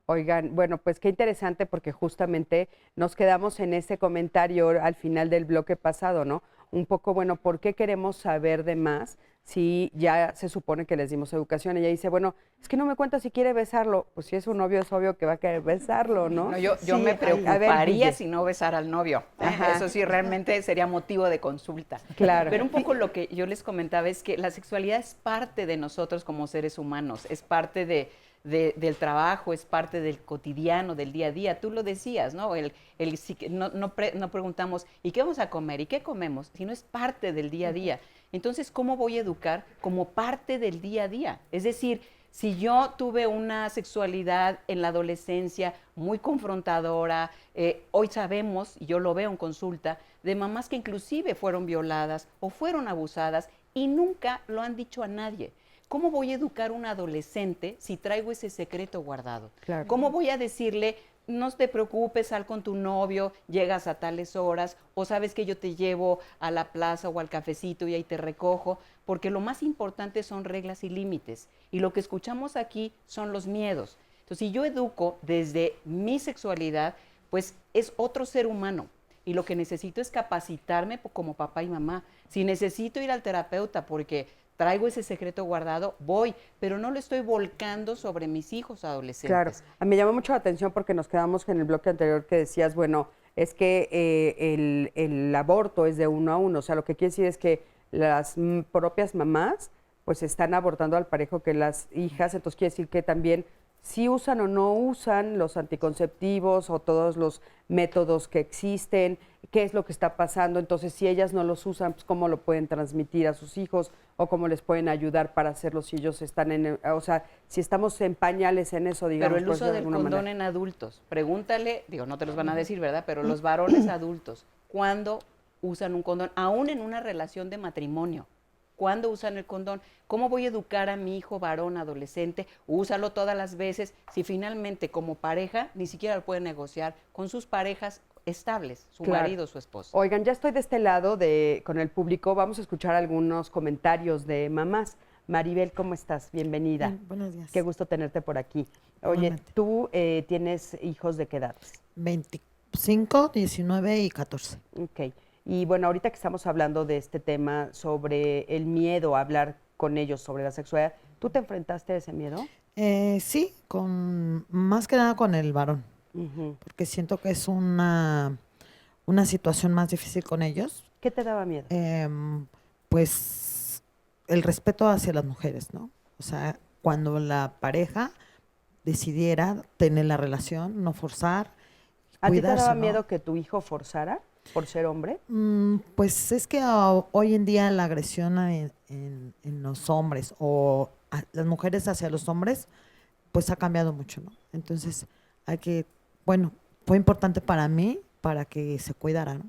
Oigan, bueno, pues qué interesante porque justamente nos quedamos en ese comentario al final del bloque pasado, ¿no? Un poco, bueno, ¿por qué queremos saber de más si ya se supone que les dimos educación? Ella dice, bueno, es que no me cuenta si quiere besarlo. Pues si es un novio, es obvio que va a querer besarlo, ¿no? No, yo Sí, me preocuparía ver, si no besara al novio. Ajá. Eso sí, realmente sería motivo de consulta. Claro. Pero un poco lo que yo les comentaba es que la sexualidad es parte de nosotros como seres humanos, es parte del trabajo, es parte del cotidiano, del día a día. Tú lo decías, ¿no? No preguntamos, ¿y qué vamos a comer? ¿Y qué comemos? Sino es parte del día a día. Entonces, ¿cómo voy a educar como parte del día a día? Es decir, si yo tuve una sexualidad en la adolescencia muy confrontadora, hoy sabemos, y yo lo veo en consulta, de mamás que inclusive fueron violadas o fueron abusadas y nunca lo han dicho a nadie. ¿Cómo voy a educar a un adolescente si traigo ese secreto guardado? Claro. ¿Cómo voy a decirle, no te preocupes, sal con tu novio, llegas a tales horas, o sabes que yo te llevo a la plaza o al cafecito y ahí te recojo? Porque lo más importante son reglas y límites. Y lo que escuchamos aquí son los miedos. Entonces, si yo educo desde mi sexualidad, pues es otro ser humano. Y lo que necesito es capacitarme como papá y mamá. Si necesito ir al terapeuta porque traigo ese secreto guardado, voy, pero no lo estoy volcando sobre mis hijos adolescentes. Claro, a mí me llamó mucho la atención porque nos quedamos en el bloque anterior que decías, bueno, es que el aborto es de 1 a 1, o sea, lo que quiere decir es que las propias mamás pues están abortando al parejo que las hijas, entonces quiere decir que también si usan o no usan los anticonceptivos o todos los métodos que existen, qué es lo que está pasando, entonces si ellas no los usan, pues cómo lo pueden transmitir a sus hijos o cómo les pueden ayudar para hacerlo si ellos están o sea, si estamos en pañales en eso, digamos. Pero el uso del condón en adultos, pregúntale, digo, no te los van a decir, ¿verdad? Pero los varones adultos, ¿cuándo usan un condón? Aún en una relación de matrimonio. ¿Cuándo usan el condón? ¿Cómo voy a educar a mi hijo varón, adolescente? Úsalo todas las veces si finalmente como pareja ni siquiera lo pueden negociar con sus parejas estables, su marido, su esposo. Oigan, ya estoy de este lado con el público. Vamos a escuchar algunos comentarios de mamás. Maribel, ¿cómo estás? Bienvenida. Bien, buenos días. Qué gusto tenerte por aquí. Oye, ¿tú tienes hijos de qué edades? 25, 19 y 14. Ok. Y bueno, ahorita que estamos hablando de este tema sobre el miedo a hablar con ellos sobre la sexualidad, ¿tú te enfrentaste a ese miedo? Sí, más que nada con el varón, porque siento que es una una situación más difícil con ellos. ¿Qué te daba miedo? Pues el respeto hacia las mujeres, ¿no? O sea, cuando la pareja decidiera tener la relación, no forzar, ¿A ti te cuidarse, daba ¿no? miedo que tu hijo forzara por ser hombre? Pues es que hoy en día la agresión en los hombres o las mujeres hacia los hombres, pues ha cambiado mucho, ¿no? Entonces fue importante para mí para que se cuidara, ¿no?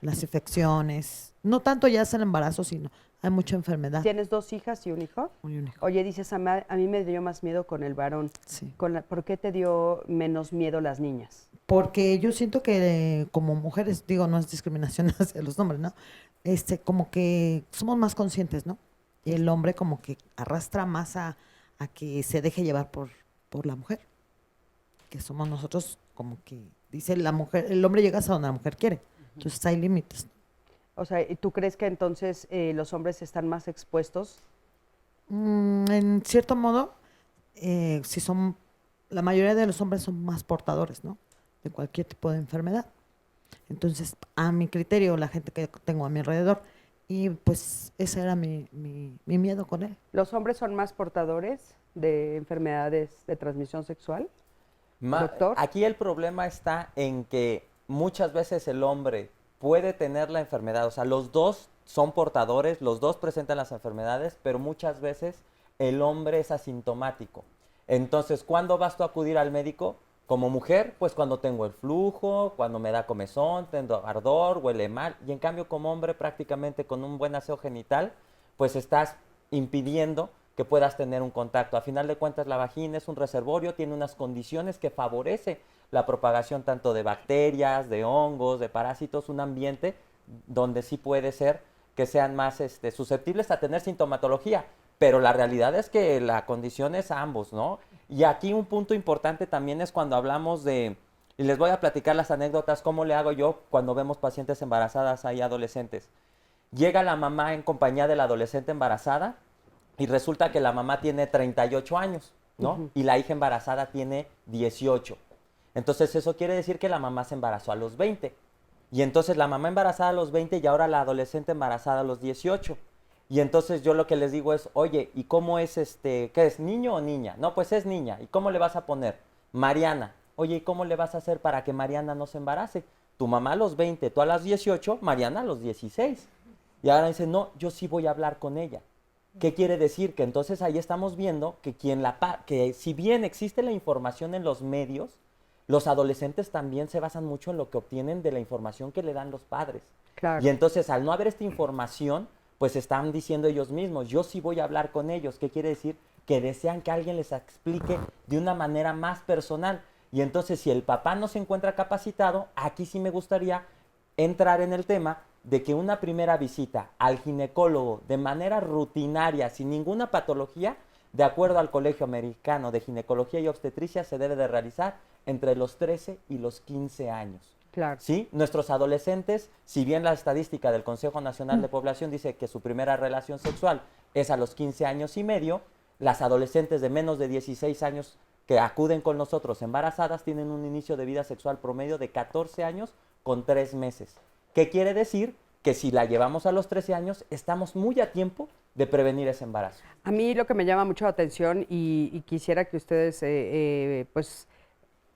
Las infecciones, no tanto ya es el embarazo, sino hay mucha enfermedad. ¿Tienes 2 hijas y un hijo? Y un hijo. Oye, dices, a mí me dio más miedo con el varón. Sí. ¿Por qué te dio menos miedo las niñas? Porque yo siento que como mujeres, digo, no es discriminación hacia los hombres, ¿no? Como que somos más conscientes, ¿no? Y el hombre como que arrastra más a que se deje llevar por la mujer. Que somos nosotros como que, dice la mujer, el hombre llega hasta donde la mujer quiere. Entonces hay límites. O sea, ¿tú crees que entonces los hombres están más expuestos? En cierto modo, la mayoría de los hombres son más portadores, ¿no? De cualquier tipo de enfermedad. Entonces, a mi criterio, la gente que tengo a mi alrededor, y pues ese era mi miedo con él. ¿Los hombres son más portadores de enfermedades de transmisión sexual? Doctor. Aquí el problema está en que muchas veces el hombre puede tener la enfermedad, o sea, los dos son portadores, los dos presentan las enfermedades, pero muchas veces el hombre es asintomático. Entonces, ¿cuándo vas tú a acudir al médico? Como mujer, pues cuando tengo el flujo, cuando me da comezón, tengo ardor, huele mal, y en cambio como hombre prácticamente con un buen aseo genital, pues estás impidiendo que puedas tener un contacto. A final de cuentas, la vagina es un reservorio, tiene unas condiciones que favorece la propagación tanto de bacterias, de hongos, de parásitos, un ambiente donde sí puede ser que sean más susceptibles a tener sintomatología. Pero la realidad es que la condición es ambos, ¿no? Y aquí un punto importante también es cuando hablamos y les voy a platicar las anécdotas, cómo le hago yo cuando vemos pacientes embarazadas y adolescentes. Llega la mamá en compañía de la adolescente embarazada y resulta que la mamá tiene 38 años, ¿no? Y la hija embarazada tiene 18. Entonces eso quiere decir que la mamá se embarazó a los 20. Y entonces la mamá embarazada a los 20 y ahora la adolescente embarazada a los 18. Y entonces yo lo que les digo es, oye, ¿y cómo es qué es, niño o niña? No, pues es niña. ¿Y cómo le vas a poner? Mariana. Oye, ¿y cómo le vas a hacer para que Mariana no se embarace? Tu mamá a los 20, tú a las 18, Mariana a los 16. Y ahora dice, no, yo sí voy a hablar con ella. ¿Qué quiere decir? Que entonces ahí estamos viendo que que si bien existe la información en los medios, los adolescentes también se basan mucho en lo que obtienen de la información que le dan los padres. Claro. Y entonces al no haber esta información, pues están diciendo ellos mismos, yo sí voy a hablar con ellos. ¿Qué quiere decir? Que desean que alguien les explique de una manera más personal. Y entonces si el papá no se encuentra capacitado, aquí sí me gustaría entrar en el tema de que una primera visita al ginecólogo de manera rutinaria, sin ninguna patología, de acuerdo al Colegio Americano de Ginecología y Obstetricia, se debe de realizar entre los 13 y los 15 años. Claro. ¿Sí? Nuestros adolescentes, si bien la estadística del Consejo Nacional de Población dice que su primera relación sexual es a los 15 años y medio, las adolescentes de menos de 16 años que acuden con nosotros embarazadas tienen un inicio de vida sexual promedio de 14 años con 3 meses. ¿Qué quiere decir? Que si la llevamos a los 13 años, estamos muy a tiempo de prevenir ese embarazo. A mí lo que me llama mucho la atención y quisiera que ustedes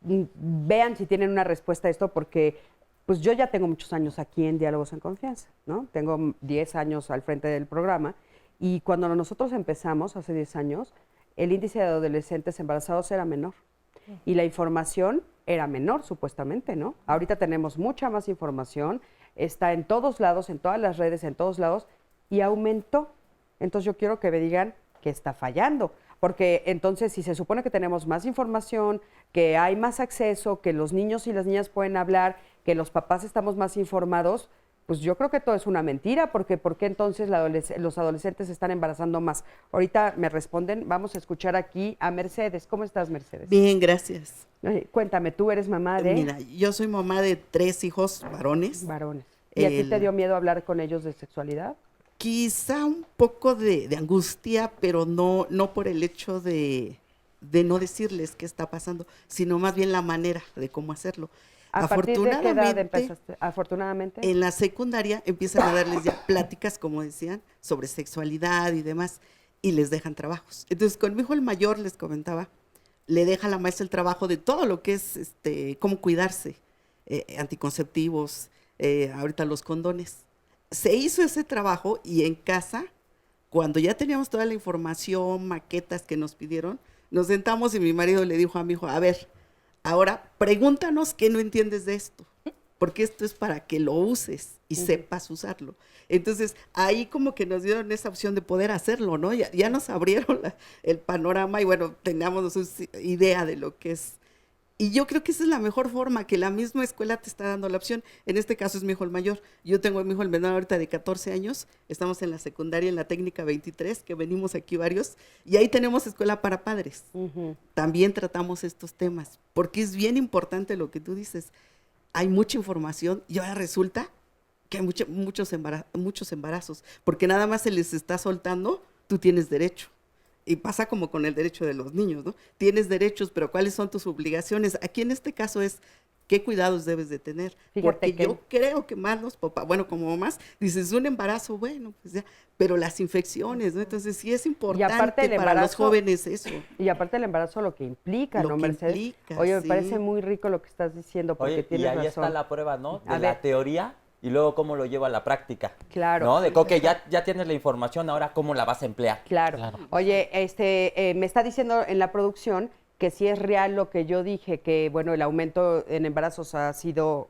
vean si tienen una respuesta a esto, porque pues yo ya tengo muchos años aquí en Diálogos en Confianza, ¿no? Tengo 10 años al frente del programa y cuando nosotros empezamos, hace 10 años, el índice de adolescentes embarazados era menor y la información era menor, supuestamente, ¿no? Ahorita tenemos mucha más información, está en todos lados, en todas las redes, en todos lados, y aumentó. Entonces yo quiero que me digan que está fallando, porque entonces si se supone que tenemos más información, que hay más acceso, que los niños y las niñas pueden hablar, que los papás estamos más informados, pues yo creo que todo es una mentira, porque ¿por qué entonces los adolescentes se están embarazando más? Ahorita me responden, vamos a escuchar aquí a Mercedes. ¿Cómo estás, Mercedes? Bien, gracias. Cuéntame, tú eres mamá de... Mira, yo soy mamá de 3 hijos varones. Varones. ¿Y a ti te dio miedo hablar con ellos de sexualidad? Quizá un poco de angustia, pero no por el hecho de no decirles qué está pasando, sino más bien la manera de cómo hacerlo. ¿A partir de qué edad empezaste? Afortunadamente. En la secundaria empiezan a darles ya pláticas, como decían, sobre sexualidad y demás, y les dejan trabajos. Entonces, con mi hijo el mayor, les comentaba, le deja a la maestra el trabajo de todo lo que es cómo cuidarse, anticonceptivos, ahorita los condones. Se hizo ese trabajo y en casa, cuando ya teníamos toda la información, maquetas que nos pidieron, nos sentamos y mi marido le dijo a mi hijo, a ver, ahora pregúntanos qué no entiendes de esto, porque esto es para que lo uses y sepas usarlo. Entonces, ahí como que nos dieron esa opción de poder hacerlo, ¿no? Ya nos abrieron el panorama y bueno, teníamos idea de lo que es. Y yo creo que esa es la mejor forma, que la misma escuela te está dando la opción. En este caso es mi hijo el mayor. Yo tengo a mi hijo el menor ahorita de 14 años. Estamos en la secundaria, en la técnica 23, que venimos aquí varios. Y ahí tenemos escuela para padres. También tratamos estos temas, porque es bien importante lo que tú dices. Hay mucha información y ahora resulta que hay muchos embarazos, porque nada más se les está soltando, tú tienes derecho. Y pasa como con el derecho de los niños, ¿no? Tienes derechos, pero ¿cuáles son tus obligaciones? Aquí en este caso es, ¿qué cuidados debes de tener? Porque yo creo que más los papás, bueno, como mamás, dices, un embarazo, bueno, pues ya, pero las infecciones, ¿no? Entonces sí es importante para los jóvenes eso. Y aparte el embarazo lo que implica, ¿no, Mercedes? Oye, me parece muy rico lo que estás diciendo, porque tienes razón. Y ahí está la prueba, ¿no? De la teoría y luego cómo lo lleva a la práctica. Claro. ¿No? De que ya tienes la información, ahora cómo la vas a emplear. Claro. Oye, me está diciendo en la producción que sí es real lo que yo dije, que bueno, el aumento en embarazos ha sido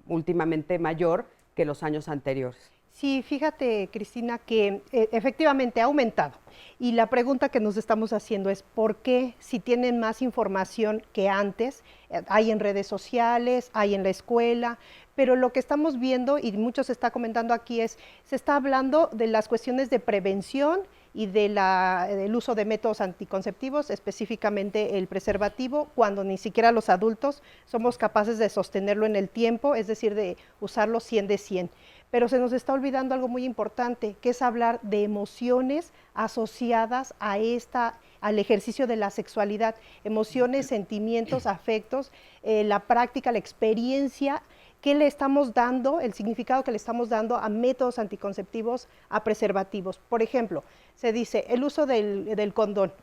últimamente mayor que los años anteriores. Sí, fíjate, Cristina, que efectivamente ha aumentado. Y la pregunta que nos estamos haciendo es, ¿por qué si tienen más información que antes? Hay en redes sociales, hay en la escuela, pero lo que estamos viendo, y mucho se está comentando aquí, se está hablando de las cuestiones de prevención y del uso de métodos anticonceptivos, específicamente el preservativo, cuando ni siquiera los adultos somos capaces de sostenerlo en el tiempo, es decir, de usarlo 100 de 100. Pero se nos está olvidando algo muy importante, que es hablar de emociones asociadas al ejercicio de la sexualidad, emociones, sentimientos, afectos, la práctica, la experiencia que le estamos dando, el significado que le estamos dando a métodos anticonceptivos, a preservativos. Por ejemplo, se dice el uso del condón.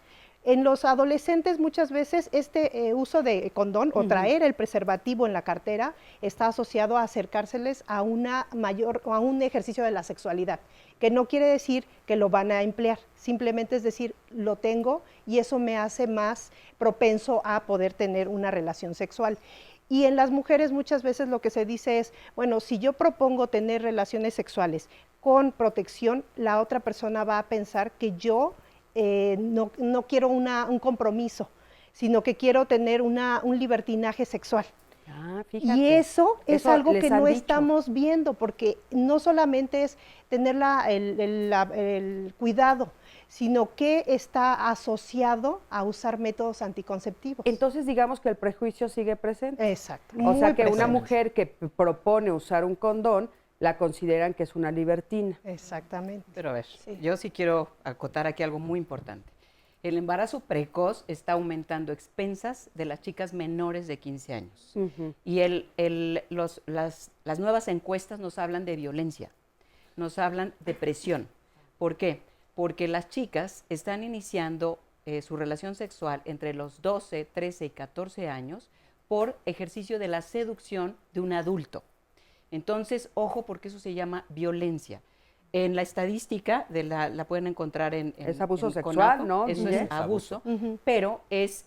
En los adolescentes muchas veces uso de condón o traer el preservativo en la cartera está asociado a acercárseles a un ejercicio de la sexualidad, que no quiere decir que lo van a emplear, simplemente es decir, lo tengo y eso me hace más propenso a poder tener una relación sexual. Y en las mujeres muchas veces lo que se dice es, bueno, si yo propongo tener relaciones sexuales con protección, la otra persona va a pensar que yo no quiero un compromiso, sino que quiero tener un libertinaje sexual. Fíjate. Y eso es algo que no estamos viendo, porque no solamente es tener el cuidado, sino que está asociado a usar métodos anticonceptivos. Entonces digamos que el prejuicio sigue presente. Exacto. O sea que una mujer que propone usar un condón, la consideran que es una libertina. Exactamente. Pero a ver, yo sí quiero acotar aquí algo muy importante. El embarazo precoz está aumentando a expensas de las chicas menores de 15 años. Y las nuevas encuestas nos hablan de violencia, nos hablan de presión. ¿Por qué? Porque las chicas están iniciando su relación sexual entre los 12, 13 y 14 años por ejercicio de la seducción de un adulto. Entonces, ojo, porque eso se llama violencia. En la estadística, la pueden encontrar es abuso sexual, sexual, ¿no? Eso es abuso, pero es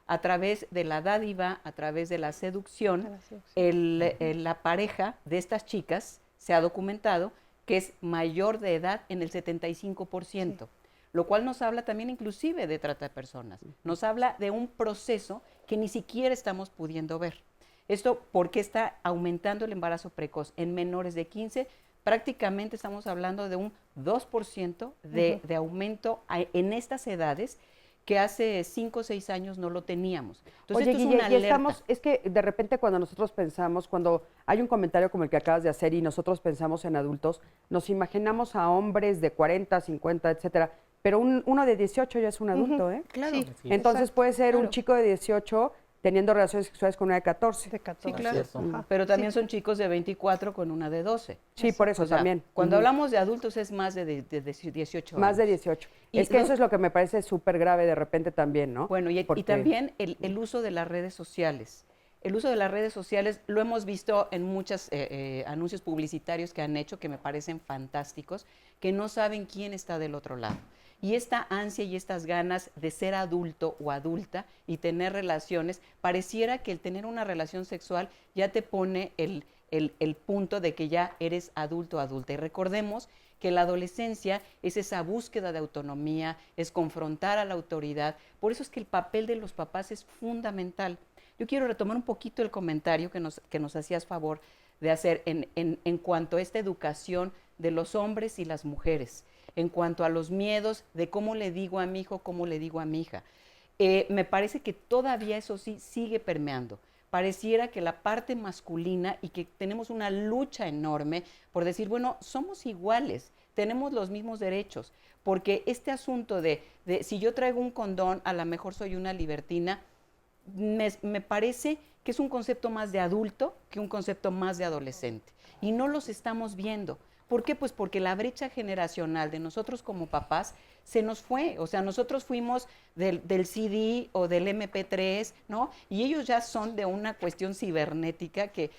a través de la dádiva, a través de la seducción, la pareja de estas chicas se ha documentado que es mayor de edad en el 75%, lo cual nos habla también inclusive de trata de personas. Nos habla de un proceso que ni siquiera estamos pudiendo ver. Esto porque está aumentando el embarazo precoz en menores de 15, prácticamente estamos hablando de un 2% de aumento en estas edades que hace 5 o 6 años no lo teníamos. Entonces, oye, esto es una alerta. es que de repente cuando nosotros pensamos, cuando hay un comentario como el que acabas de hacer y nosotros pensamos en adultos, nos imaginamos a hombres de 40, 50, etcétera, pero uno de 18 ya es un adulto, ¿eh? Claro. Sí, entonces puede ser un chico de 18 teniendo relaciones sexuales con una de 14. De 14. Sí, claro. Ajá. Pero también Sí. son chicos de 24 con una de 12. Sí, por eso O sea, también. Cuando Ujú. hablamos de adultos es más de 18 años. Más de 18. Y Es que no- eso es lo que me parece súper grave de repente también, ¿no? Bueno, y Porque- también el uso de las redes sociales. El uso de las redes sociales lo hemos visto en muchos anuncios publicitarios que han hecho que me parecen fantásticos, que no saben quién está del otro lado. Y esta ansia y estas ganas de ser adulto o adulta y tener relaciones, pareciera que el tener una relación sexual ya te pone el punto de que ya eres adulto o adulta. Y recordemos que la adolescencia es esa búsqueda de autonomía, es confrontar a la autoridad. Por eso es que el papel de los papás es fundamental. Yo quiero retomar un poquito el comentario que nos hacías favor de hacer en cuanto a esta educación de los hombres y las mujeres, en cuanto a los miedos de cómo le digo a mi hijo, cómo le digo a mi hija. Me parece que todavía eso sí sigue permeando. Pareciera que la parte masculina y que tenemos una lucha enorme por decir, bueno, somos iguales, tenemos los mismos derechos, porque este asunto de si yo traigo un condón, a lo mejor soy una libertina, me parece que es un concepto más de adulto que un concepto más de adolescente. Y no los estamos viendo. ¿Por qué? Pues porque la brecha generacional de nosotros como papás se nos fue. O sea, nosotros fuimos del CD o del MP3, ¿no? Y ellos ya son de una cuestión cibernética que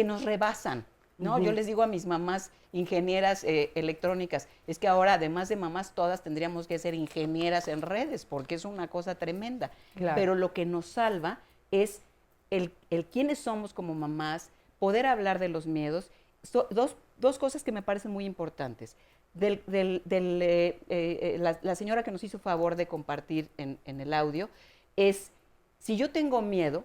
nos rebasan, ¿no? Ujú. Yo les digo a mis mamás ingenieras electrónicas, es que ahora además de mamás todas tendríamos que ser ingenieras en redes porque es una cosa tremenda. Claro. Pero lo que nos salva es el quiénes somos como mamás, poder hablar de los miedos. Dos cosas que me parecen muy importantes. La señora que nos hizo favor de compartir en el audio es, si yo tengo miedo,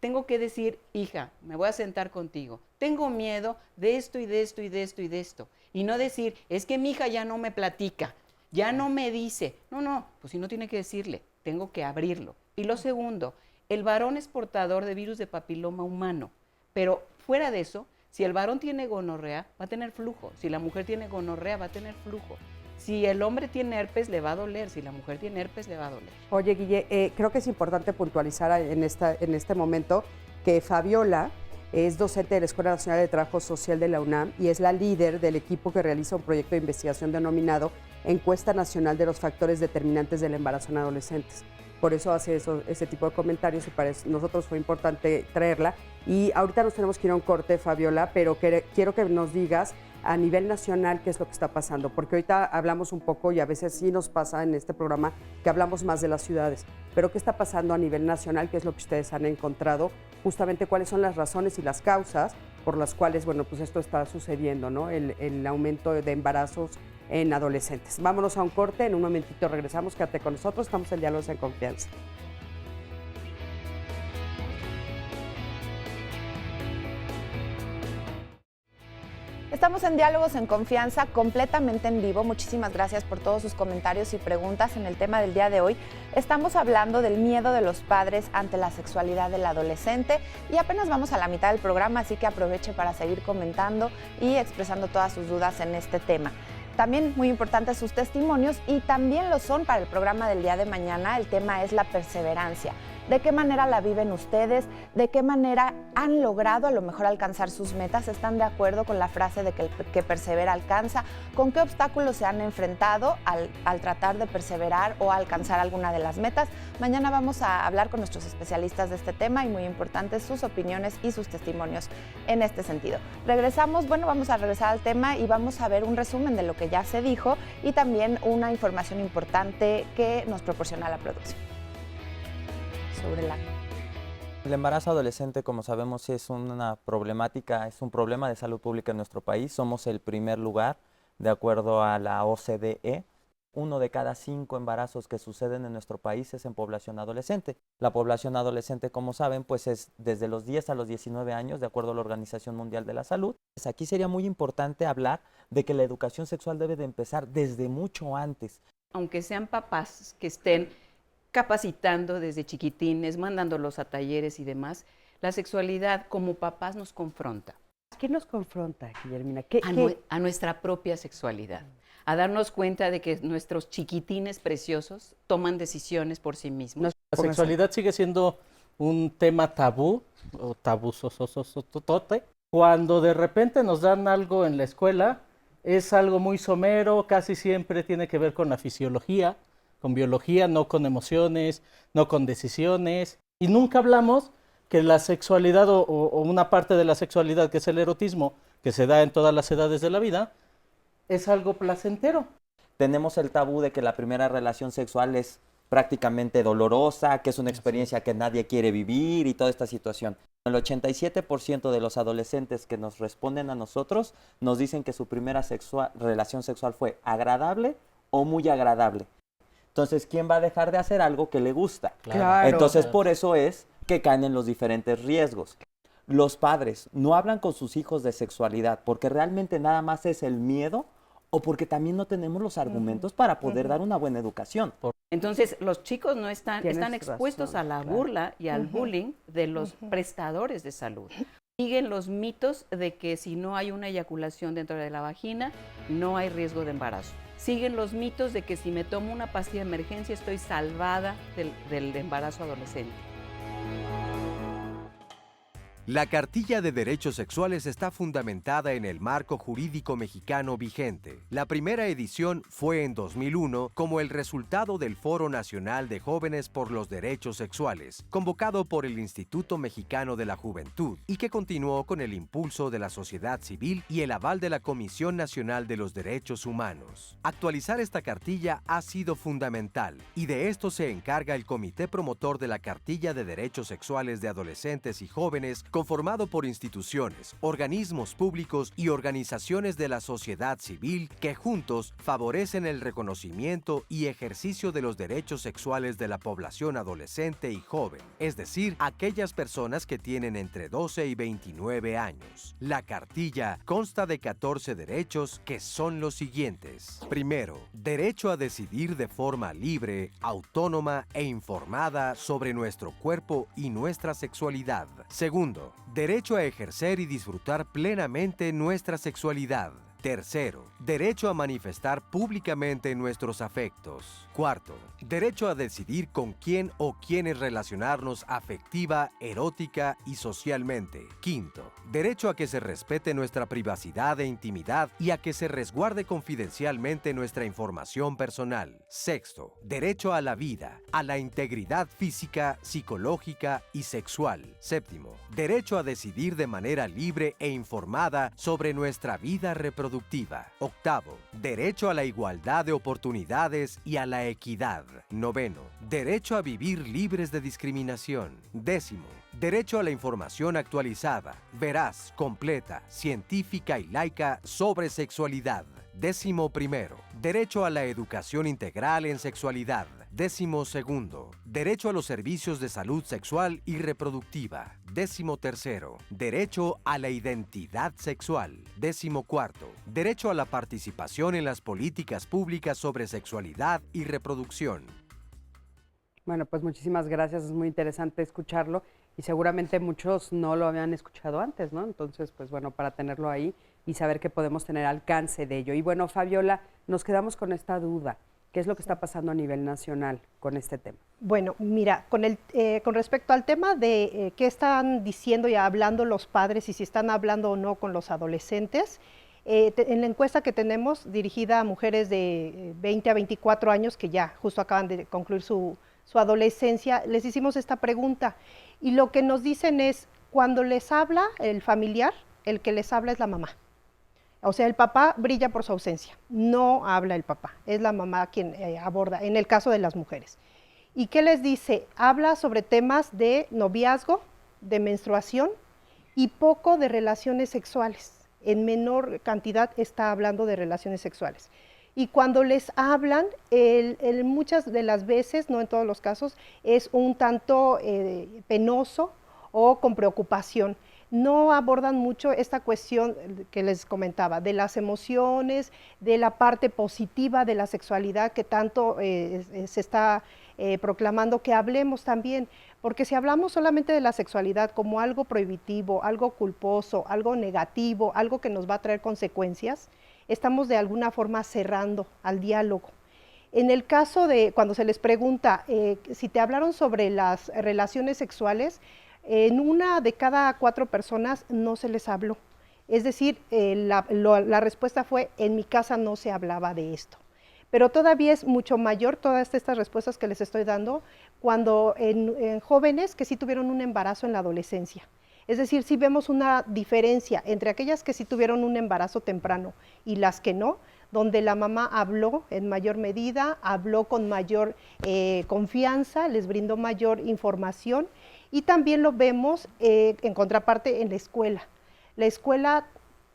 tengo que decir, hija, me voy a sentar contigo, tengo miedo de esto y de esto y de esto y de esto. Y no decir, es que mi hija ya no me platica, ya no me dice. No, pues si no tiene que decirle, tengo que abrirlo. Y lo segundo, el varón es portador de virus de papiloma humano, pero fuera de eso, si el varón tiene gonorrea, va a tener flujo. Si la mujer tiene gonorrea, va a tener flujo. Si el hombre tiene herpes, le va a doler. Si la mujer tiene herpes, le va a doler. Oye, Guille, creo que es importante puntualizar en este momento que Fabiola es docente de la Escuela Nacional de Trabajo Social de la UNAM y es la líder del equipo que realiza un proyecto de investigación denominado Encuesta Nacional de los Factores Determinantes del Embarazo en Adolescentes. Por eso hace ese tipo de comentarios y para nosotros fue importante traerla. Y ahorita nos tenemos que ir a un corte, Fabiola, pero quiero que nos digas a nivel nacional qué es lo que está pasando, porque ahorita hablamos un poco y a veces sí nos pasa en este programa que hablamos más de las ciudades, pero qué está pasando a nivel nacional, qué es lo que ustedes han encontrado, justamente cuáles son las razones y las causas por las cuales, bueno, pues esto está sucediendo, ¿no? El aumento de embarazos en adolescentes. Vámonos a un corte, en un momentito regresamos, quédate con nosotros, estamos en Diálogos en Confianza. Estamos en Diálogos en Confianza, completamente en vivo. Muchísimas gracias por todos sus comentarios y preguntas en el tema del día de hoy. Estamos hablando del miedo de los padres ante la sexualidad del adolescente y apenas vamos a la mitad del programa, así que aproveche para seguir comentando y expresando todas sus dudas en este tema. También muy importantes sus testimonios y también lo son para el programa del día de mañana. El tema es la perseverancia. ¿De qué manera la viven ustedes? ¿De qué manera han logrado a lo mejor alcanzar sus metas? ¿Están de acuerdo con la frase de que el que persevera alcanza? ¿Con qué obstáculos se han enfrentado al tratar de perseverar o alcanzar alguna de las metas? Mañana vamos a hablar con nuestros especialistas de este tema y muy importantes sus opiniones y sus testimonios en este sentido. Vamos a regresar al tema y vamos a ver un resumen de lo que ya se dijo y también una información importante que nos proporciona la producción. El embarazo adolescente, como sabemos, es una problemática, es un problema de salud pública en nuestro país. Somos el primer lugar, de acuerdo a la OCDE. 1 de cada 5 embarazos que suceden en nuestro país es en población adolescente. La población adolescente, como saben, pues es desde los 10 a los 19 años, de acuerdo a la Organización Mundial de la Salud. Pues aquí sería muy importante hablar de que la educación sexual debe de empezar desde mucho antes. Aunque sean papás que estén capacitando desde chiquitines, mandándolos a talleres y demás, la sexualidad como papás nos confronta. ¿Qué nos confronta, Guillermina? A nuestra propia sexualidad, a darnos cuenta de que nuestros chiquitines preciosos toman decisiones por sí mismos. La sexualidad sigue siendo un tema tabú o tabuzososotote. Cuando de repente nos dan algo en la escuela, es algo muy somero, casi siempre tiene que ver con la fisiología, con biología, no con emociones, no con decisiones. Y nunca hablamos que la sexualidad o una parte de la sexualidad, que es el erotismo, que se da en todas las edades de la vida, es algo placentero. Tenemos el tabú de que la primera relación sexual es prácticamente dolorosa, que es una experiencia que nadie quiere vivir y toda esta situación. El 87% de los adolescentes que nos responden a nosotros nos dicen que su primera relación sexual fue agradable o muy agradable. Entonces, ¿quién va a dejar de hacer algo que le gusta? Claro. Entonces, por eso es que caen en los diferentes riesgos. Los padres no hablan con sus hijos de sexualidad porque realmente nada más es el miedo o porque también no tenemos los argumentos para poder dar una buena educación. Entonces, los chicos no están expuestos razón, a la claro. burla y al bullying de los prestadores de salud. Siguen los mitos de que si no hay una eyaculación dentro de la vagina, no hay riesgo de embarazo. Siguen los mitos de que si me tomo una pastilla de emergencia estoy salvada del embarazo adolescente. La Cartilla de Derechos Sexuales está fundamentada en el marco jurídico mexicano vigente. La primera edición fue en 2001 como el resultado del Foro Nacional de Jóvenes por los Derechos Sexuales, convocado por el Instituto Mexicano de la Juventud, y que continuó con el impulso de la sociedad civil y el aval de la Comisión Nacional de los Derechos Humanos. Actualizar esta cartilla ha sido fundamental, y de esto se encarga el Comité Promotor de la Cartilla de Derechos Sexuales de Adolescentes y Jóvenes, conformado por instituciones, organismos públicos y organizaciones de la sociedad civil que juntos favorecen el reconocimiento y ejercicio de los derechos sexuales de la población adolescente y joven, es decir, aquellas personas que tienen entre 12 y 29 años. La cartilla consta de 14 derechos que son los siguientes. Primero, derecho a decidir de forma libre, autónoma e informada sobre nuestro cuerpo y nuestra sexualidad. Segundo, derecho a ejercer y disfrutar plenamente nuestra sexualidad. Tercero, derecho a manifestar públicamente nuestros afectos. Cuarto, derecho a decidir con quién o quiénes relacionarnos afectiva, erótica y socialmente. Quinto, derecho a que se respete nuestra privacidad e intimidad y a que se resguarde confidencialmente nuestra información personal. Sexto, derecho a la vida, a la integridad física, psicológica y sexual. Séptimo, derecho a decidir de manera libre e informada sobre nuestra vida reproductiva. Octavo, derecho a la igualdad de oportunidades y a la equidad. Noveno, derecho a vivir libres de discriminación. Décimo, derecho a la información actualizada, veraz, completa, científica y laica sobre sexualidad. Décimo primero, derecho a la educación integral en sexualidad. Décimo segundo, derecho a los servicios de salud sexual y reproductiva. Décimo tercero, derecho a la identidad sexual. Décimo cuarto, derecho a la participación en las políticas públicas sobre sexualidad y reproducción. Bueno, pues muchísimas gracias, es muy interesante escucharlo y seguramente muchos no lo habían escuchado antes, ¿no? Entonces, pues bueno, para tenerlo ahí y saber que podemos tener alcance de ello. Y bueno, Fabiola, nos quedamos con esta duda. ¿Qué es lo que está pasando a nivel nacional con este tema? Bueno, mira, con respecto al tema de qué están diciendo y hablando los padres y si están hablando o no con los adolescentes, en la encuesta que tenemos dirigida a mujeres de 20 a 24 años que ya justo acaban de concluir su adolescencia, les hicimos esta pregunta y lo que nos dicen es, cuando les habla el familiar, el que les habla es la mamá. O sea, el papá brilla por su ausencia, no habla el papá, es la mamá quien aborda, en el caso de las mujeres. ¿Y qué les dice? Habla sobre temas de noviazgo, de menstruación y poco de relaciones sexuales. En menor cantidad está hablando de relaciones sexuales. Y cuando les hablan, muchas de las veces, no en todos los casos, es un tanto penoso o con preocupación. No abordan mucho esta cuestión que les comentaba, de las emociones, de la parte positiva de la sexualidad que tanto se está proclamando que hablemos también, porque si hablamos solamente de la sexualidad como algo prohibitivo, algo culposo, algo negativo, algo que nos va a traer consecuencias, estamos de alguna forma cerrando al diálogo. En el caso de cuando se les pregunta si te hablaron sobre las relaciones sexuales, en 1 de cada 4 personas no se les habló. Es decir, la respuesta fue, en mi casa no se hablaba de esto. Pero todavía es mucho mayor todas estas respuestas que les estoy dando cuando en jóvenes que sí tuvieron un embarazo en la adolescencia. Es decir, sí vemos una diferencia entre aquellas que sí tuvieron un embarazo temprano y las que no, donde la mamá habló en mayor medida, habló con mayor confianza, les brindó mayor información, y también lo vemos en contraparte en la escuela. La escuela,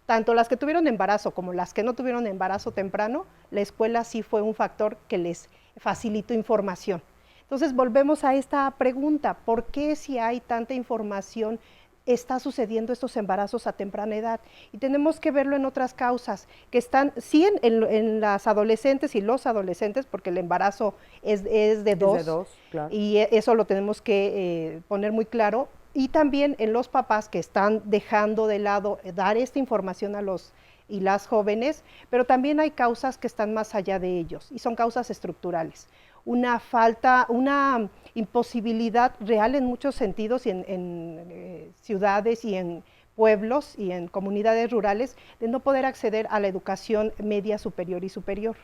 tanto las que tuvieron embarazo como las que no tuvieron embarazo temprano, la escuela sí fue un factor que les facilitó información. Entonces volvemos a esta pregunta, ¿por qué si hay tanta información está sucediendo estos embarazos a temprana edad? Y tenemos que verlo en otras causas, que están sí en las adolescentes y los adolescentes, porque el embarazo es de dos, claro. Y eso lo tenemos que poner muy claro, y también en los papás que están dejando de lado dar esta información a los y las jóvenes, pero también hay causas que están más allá de ellos, y son causas estructurales. Una falta, una imposibilidad real en muchos sentidos, y en ciudades y en pueblos y en comunidades rurales, de no poder acceder a la educación media, superior y superior.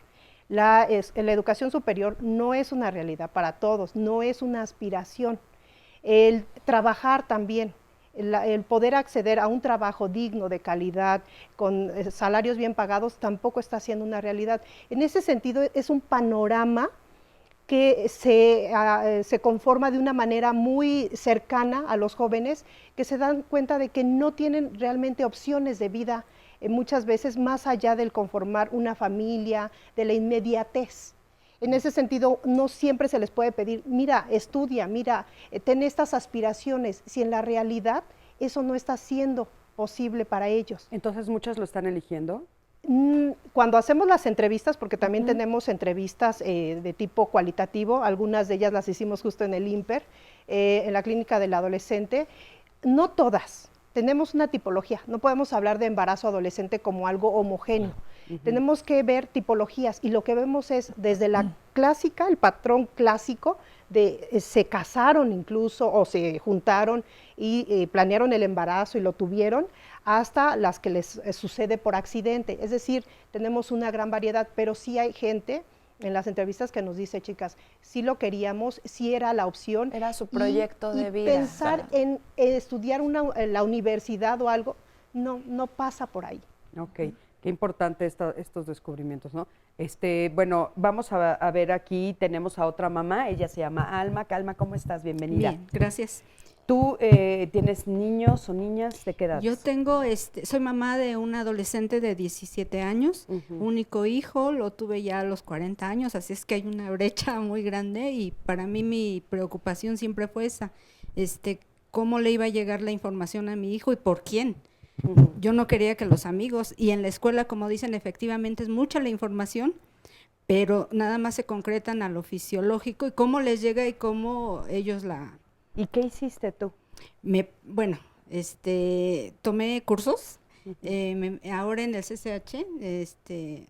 La educación superior no es una realidad para todos, no es una aspiración. El trabajar también, el poder acceder a un trabajo digno, de calidad, con salarios bien pagados, tampoco está siendo una realidad. En ese sentido, es un panorama que se conforma de una manera muy cercana a los jóvenes, que se dan cuenta de que no tienen realmente opciones de vida, muchas veces más allá del conformar una familia, de la inmediatez. En ese sentido, no siempre se les puede pedir, mira, estudia, mira, ten estas aspiraciones, si en la realidad eso no está siendo posible para ellos. Entonces, ¿muchas lo están eligiendo? Cuando hacemos las entrevistas, porque también tenemos entrevistas de tipo cualitativo, algunas de ellas las hicimos justo en el INPER, en la clínica del adolescente, no todas, tenemos una tipología, no podemos hablar de embarazo adolescente como algo homogéneo, tenemos que ver tipologías, y lo que vemos es desde la clásica, el patrón clásico de se casaron incluso o se juntaron y planearon el embarazo y lo tuvieron, hasta las que les sucede por accidente. Es decir, tenemos una gran variedad, pero sí hay gente en las entrevistas que nos dice, chicas, sí lo queríamos, sí era la opción. Era su proyecto de vida. Pensar en estudiar la universidad o algo, no pasa por ahí. Ok, qué importante estos descubrimientos, ¿no? Bueno, vamos a ver aquí, tenemos a otra mamá, ella se llama Alma. Alma, ¿cómo estás? Bienvenida. Bien, gracias. ¿Tú tienes niños o niñas de qué edad? Yo tengo, soy mamá de un adolescente de 17 años, único hijo, lo tuve ya a los 40 años, así es que hay una brecha muy grande, y para mí mi preocupación siempre fue esa, cómo le iba a llegar la información a mi hijo y por quién. Yo no quería que los amigos, y en la escuela, como dicen, efectivamente es mucha la información, pero nada más se concretan a lo fisiológico y cómo les llega y cómo ellos la... ¿Y qué hiciste tú? Bueno, tomé cursos, ahora en el CCH,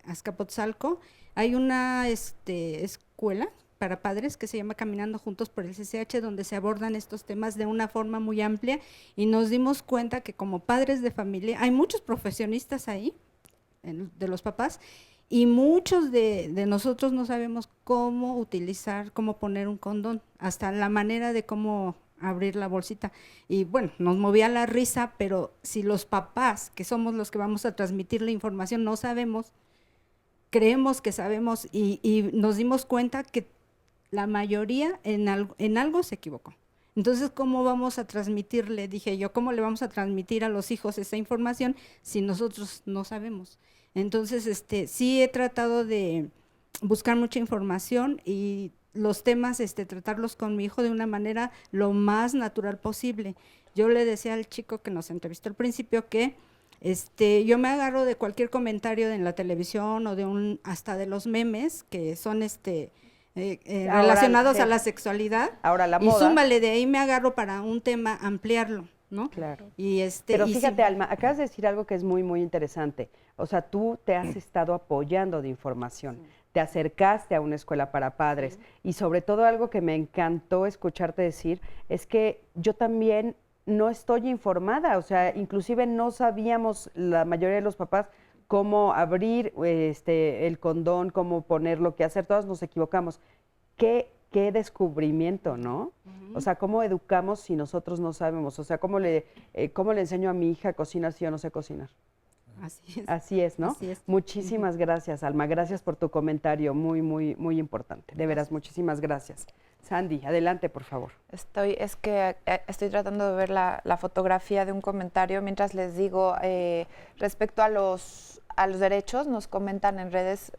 Azcapotzalco, hay una escuela para padres que se llama Caminando Juntos por el CCH, donde se abordan estos temas de una forma muy amplia, y nos dimos cuenta que como padres de familia, hay muchos profesionistas ahí, de los papás, y muchos de nosotros no sabemos cómo utilizar, cómo poner un condón, hasta la manera de cómo abrir la bolsita. Y bueno, nos movía la risa, pero si los papás, que somos los que vamos a transmitir la información, no sabemos, creemos que sabemos, y nos dimos cuenta que la mayoría en algo se equivocó. Entonces, ¿cómo vamos a transmitirle? Dije yo, ¿cómo le vamos a transmitir a los hijos esa información si nosotros no sabemos? Entonces, sí he tratado de buscar mucha información, y los temas, tratarlos con mi hijo de una manera lo más natural posible. Yo le decía al chico que nos entrevistó al principio que yo me agarro de cualquier comentario en la televisión o hasta de los memes que son relacionados a la sexualidad. Ahora la moda. Y súmale, de ahí me agarro para un tema ampliarlo, ¿no? Claro. Y Pero y fíjate, sí. Alma, acabas de decir algo que es muy, muy interesante. O sea, tú te has estado apoyando de información. te acercaste a una escuela para padres. Y sobre todo algo que me encantó escucharte decir es que yo también no estoy informada, o sea, inclusive no sabíamos la mayoría de los papás cómo abrir el condón, cómo ponerlo, qué hacer, todos nos equivocamos. Qué descubrimiento, ¿no? O sea, ¿cómo educamos si nosotros no sabemos? O sea, ¿cómo le enseño a mi hija a cocinar si yo no sé cocinar? Así es, ¿no? Así es. Muchísimas gracias, Alma. Gracias por tu comentario, muy, muy, muy importante. De veras, muchísimas gracias. Sandy, adelante, por favor. Estoy tratando de ver la fotografía de un comentario mientras les digo, respecto a los derechos, nos comentan en redes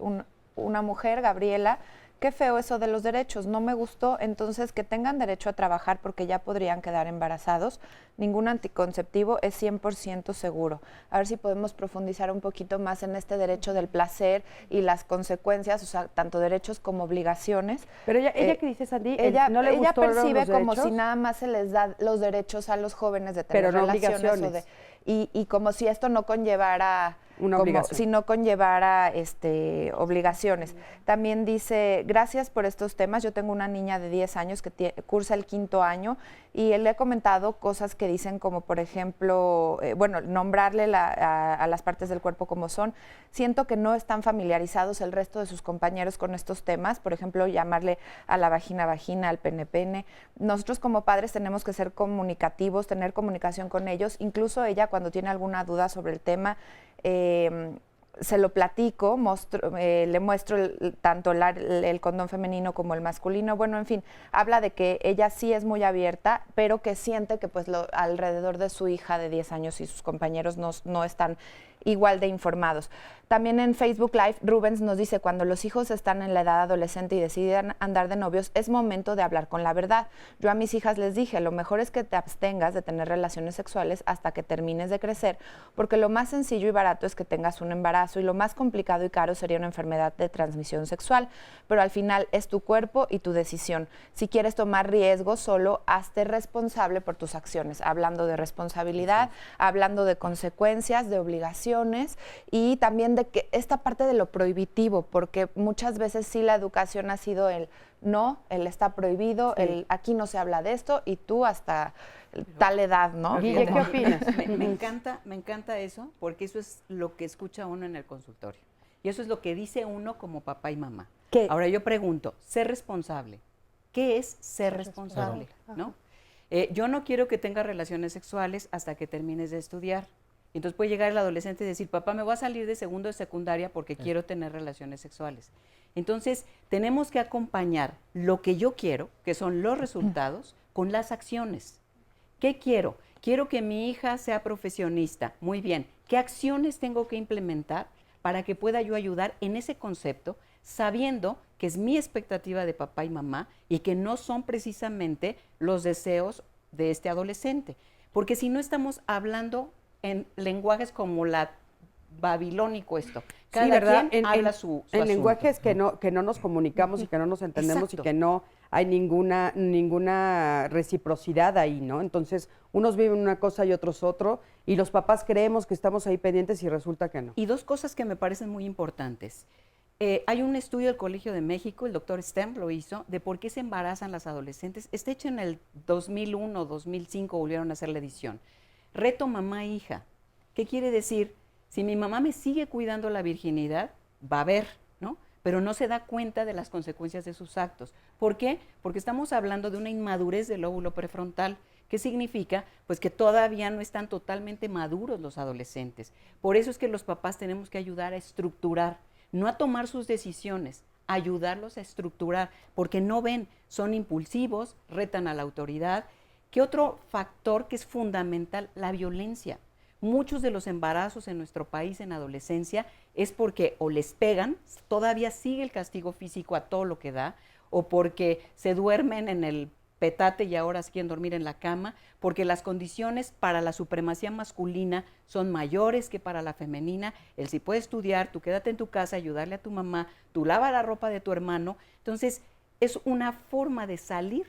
una mujer, Gabriela, qué feo eso de los derechos, no me gustó, entonces que tengan derecho a trabajar porque ya podrían quedar embarazados. Ningún anticonceptivo es 100% seguro. A ver si podemos profundizar un poquito más en este derecho del placer y las consecuencias, o sea, tanto derechos como obligaciones. Pero ella ¿qué dice, Sandy? ¿No le ella gustó percibe los como derechos? si nada más se les da los derechos a los jóvenes de tener Pero no relaciones. obligaciones. Y como si esto no conllevara una obligación. Si no conllevara obligaciones. También dice, gracias por estos temas. Yo tengo una niña de 10 años que cursa el 5º año y le he comentado cosas que dicen como, por ejemplo, nombrarle a las partes del cuerpo como son. Siento que no están familiarizados el resto de sus compañeros con estos temas. Por ejemplo, llamarle a la vagina, al pene, pene. Nosotros como padres tenemos que ser comunicativos, tener comunicación con ellos. Incluso ella, cuando tiene alguna duda sobre el tema, se lo platico, le muestro tanto el condón femenino como el masculino. Bueno, en fin, habla de que ella sí es muy abierta, pero que siente que pues alrededor de su hija de 10 años y sus compañeros no están igual de informados. También en Facebook Live, Rubens nos dice, cuando los hijos están en la edad adolescente y deciden andar de novios, es momento de hablar con la verdad. Yo a mis hijas les dije, lo mejor es que te abstengas de tener relaciones sexuales hasta que termines de crecer, porque lo más sencillo y barato es que tengas un embarazo y lo más complicado y caro sería una enfermedad de transmisión sexual, pero al final es tu cuerpo y tu decisión. Si quieres tomar riesgos, solo hazte responsable por tus acciones, hablando de responsabilidad, hablando de consecuencias, de obligaciones y también de que esta parte de lo prohibitivo, porque muchas veces sí la educación ha sido el está prohibido, sí. Aquí no se habla de esto y tú hasta tal edad, ¿no? Guille, ¿qué opinas? Me encanta eso, porque eso es lo que escucha uno en el consultorio. Y eso es lo que dice uno como papá y mamá. ¿Qué? Ahora yo pregunto, ser responsable. ¿Qué es ser responsable? ¿No? Yo no quiero que tengas relaciones sexuales hasta que termines de estudiar. Entonces puede llegar el adolescente y decir, papá, me voy a salir de segundo de secundaria porque quiero tener relaciones sexuales. Entonces tenemos que acompañar lo que yo quiero, que son los resultados, con las acciones. ¿Qué quiero? Quiero que mi hija sea profesionista. Muy bien. ¿Qué acciones tengo que implementar para que pueda yo ayudar en ese concepto, sabiendo que es mi expectativa de papá y mamá y que no son precisamente los deseos de este adolescente? Porque si no estamos hablando en lenguajes como la babilónico esto. Cada ¿verdad? quien habla su en asunto. lenguajes que no nos comunicamos y que no nos entendemos. Exacto. Y que no hay ninguna reciprocidad ahí, ¿no? Entonces, unos viven una cosa y otros otro, y los papás creemos que estamos ahí pendientes y resulta que no. Y dos cosas que me parecen muy importantes. Hay un estudio del Colegio de México, el doctor Stem lo hizo, de por qué se embarazan las adolescentes. Está hecho en el 2001, 2005, volvieron a hacer la edición. Reto mamá e hija. ¿Qué quiere decir? Si mi mamá me sigue cuidando la virginidad, va a haber, ¿no? Pero no se da cuenta de las consecuencias de sus actos. ¿Por qué? Porque estamos hablando de una inmadurez del lóbulo prefrontal. ¿Qué significa? Pues que todavía no están totalmente maduros los adolescentes. Por eso es que los papás tenemos que ayudar a estructurar, no a tomar sus decisiones, ayudarlos a estructurar, porque no ven, son impulsivos, retan a la autoridad. ¿Qué otro factor que es fundamental? La violencia. Muchos de los embarazos en nuestro país en adolescencia es porque o les pegan, todavía sigue el castigo físico a todo lo que da, o porque se duermen en el petate y ahora quieren dormir en la cama, porque las condiciones para la supremacía masculina son mayores que para la femenina. El si puedes estudiar, tú quédate en tu casa, ayudarle a tu mamá, tú lava la ropa de tu hermano. Entonces, es una forma de salir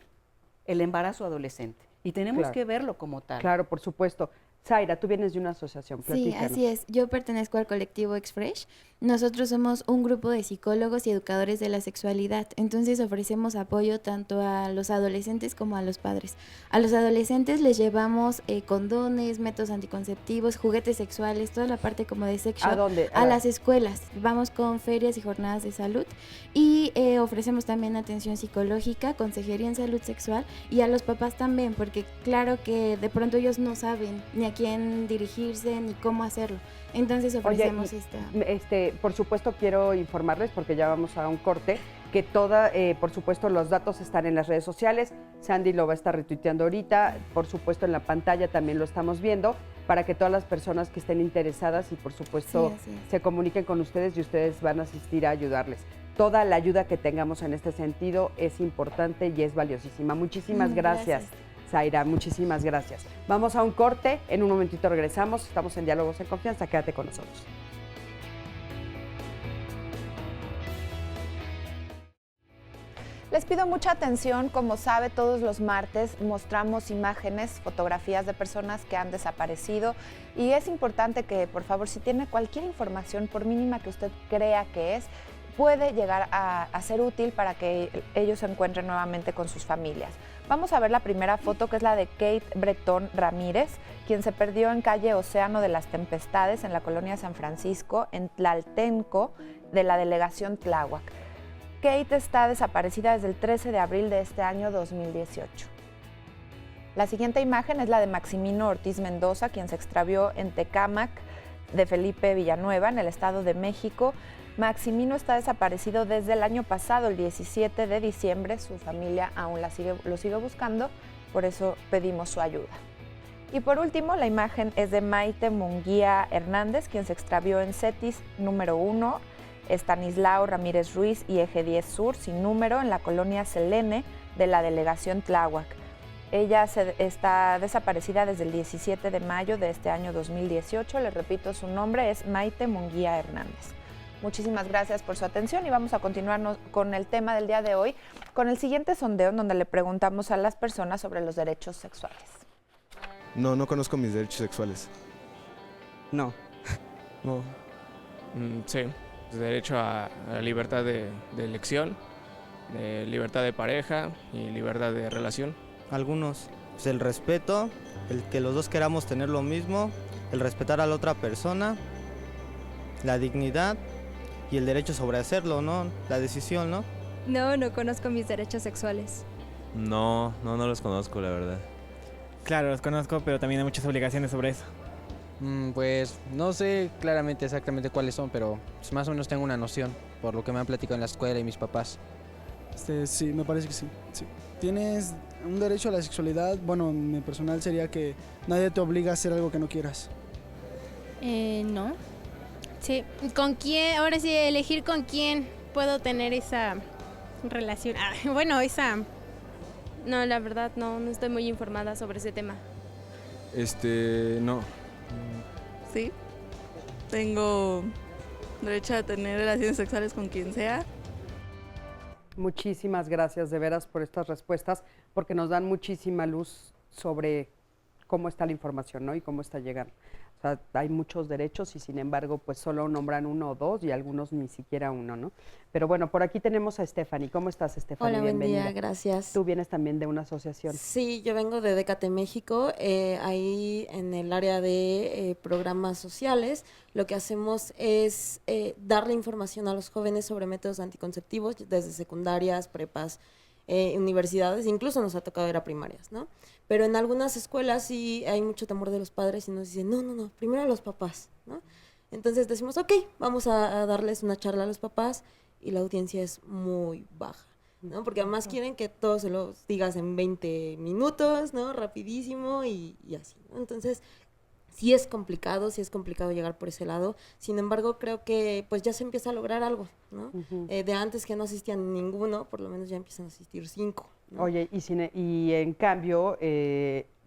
el embarazo adolescente. Y tenemos que verlo como tal. Claro, por supuesto. Zaira, tú vienes de una asociación, platícanos. Sí, así es. Yo pertenezco al colectivo Exfresh. Nosotros somos un grupo de psicólogos y educadores de la sexualidad. Entonces ofrecemos apoyo tanto a los adolescentes como a los padres. A los adolescentes les llevamos condones, métodos anticonceptivos, juguetes sexuales, toda la parte como de sex shop. ¿A dónde? A las escuelas. Vamos con ferias y jornadas de salud y ofrecemos también atención psicológica, consejería en salud sexual y a los papás también, porque claro que de pronto ellos no saben ni a quién dirigirse ni cómo hacerlo. Entonces ofrecemos por supuesto quiero informarles, porque ya vamos a un corte, que por supuesto los datos están en las redes sociales. Sandy lo va a estar retuiteando ahorita, por supuesto en la pantalla también lo estamos viendo, para que todas las personas que estén interesadas y por supuesto se comuniquen con ustedes y ustedes van a asistir a ayudarles. Toda la ayuda que tengamos en este sentido es importante y es valiosísima. Muchísimas gracias. Zaira, muchísimas gracias. Vamos a un corte, en un momentito regresamos, estamos en Diálogos en Confianza, quédate con nosotros. Les pido mucha atención, como sabe, todos los martes mostramos imágenes, fotografías de personas que han desaparecido y es importante que, por favor, si tiene cualquier información, por mínima que usted crea que es, puede llegar a ser útil para que ellos se encuentren nuevamente con sus familias. Vamos a ver la primera foto, que es la de Kate Bretón Ramírez, quien se perdió en calle Océano de las Tempestades, en la colonia San Francisco, en Tlaltenco, de la delegación Tláhuac. Kate está desaparecida desde el 13 de abril de este año 2018. La siguiente imagen es la de Maximino Ortiz Mendoza, quien se extravió en Tecámac de Felipe Villanueva, en el Estado de México. Maximino está desaparecido desde el año pasado, el 17 de diciembre. Su familia aún lo sigue buscando, por eso pedimos su ayuda. Y por último, la imagen es de Maite Munguía Hernández, quien se extravió en CETIS número 1, Estanislao Ramírez Ruiz y Eje 10 Sur, sin número, en la colonia Selene de la delegación Tláhuac. Ella está desaparecida desde el 17 de mayo de este año 2018. Les repito, su nombre es Maite Munguía Hernández. Muchísimas gracias por su atención y vamos a continuar con el tema del día de hoy, con el siguiente sondeo en donde le preguntamos a las personas sobre los derechos sexuales. No conozco mis derechos sexuales. No. No. Sí, derecho a libertad de elección, libertad de pareja y libertad de relación. Algunos, pues el respeto, el que los dos queramos tener lo mismo, el respetar a la otra persona, la dignidad y el derecho sobre hacerlo, ¿no? La decisión, ¿no? No conozco mis derechos sexuales. No los conozco, la verdad. Claro, los conozco, pero también hay muchas obligaciones sobre eso. Pues no sé claramente exactamente cuáles son, pero pues más o menos tengo una noción por lo que me han platicado en la escuela y mis papás. Sí, me parece que sí. Tienes un derecho a la sexualidad. Bueno, mi personal sería que nadie te obliga a hacer algo que no quieras. No. Sí, ¿con quién? Ahora sí, elegir con quién puedo tener esa relación. No, la verdad no estoy muy informada sobre ese tema. No. Sí, tengo derecho a tener relaciones sexuales con quien sea. Muchísimas gracias de veras por estas respuestas, porque nos dan muchísima luz sobre cómo está la información, ¿no? Y cómo está llegando. O sea, hay muchos derechos y sin embargo, pues solo nombran uno o dos y algunos ni siquiera uno, ¿no? Pero bueno, por aquí tenemos a Stephanie. ¿Cómo estás, Stephanie? Hola, buen Bienvenida. día, gracias. Tú vienes también de una asociación. Sí, yo vengo de Décate México, ahí en el área de programas sociales. Lo que hacemos es darle información a los jóvenes sobre métodos anticonceptivos desde secundarias, prepas, universidades, incluso nos ha tocado ir a primarias, ¿no? Pero en algunas escuelas sí hay mucho temor de los padres y nos dicen, no, primero a los papás, ¿no? Entonces decimos, ok, vamos a darles una charla a los papás y la audiencia es muy baja, ¿no? Porque además quieren que todo se los digas en 20 minutos, ¿no? Rapidísimo y así, ¿no? Entonces, sí es complicado llegar por ese lado. Sin embargo, creo que pues ya se empieza a lograr algo, ¿no? De antes que no asistían ninguno, por lo menos ya empiezan a asistir 5, ¿no? Oye, y en cambio,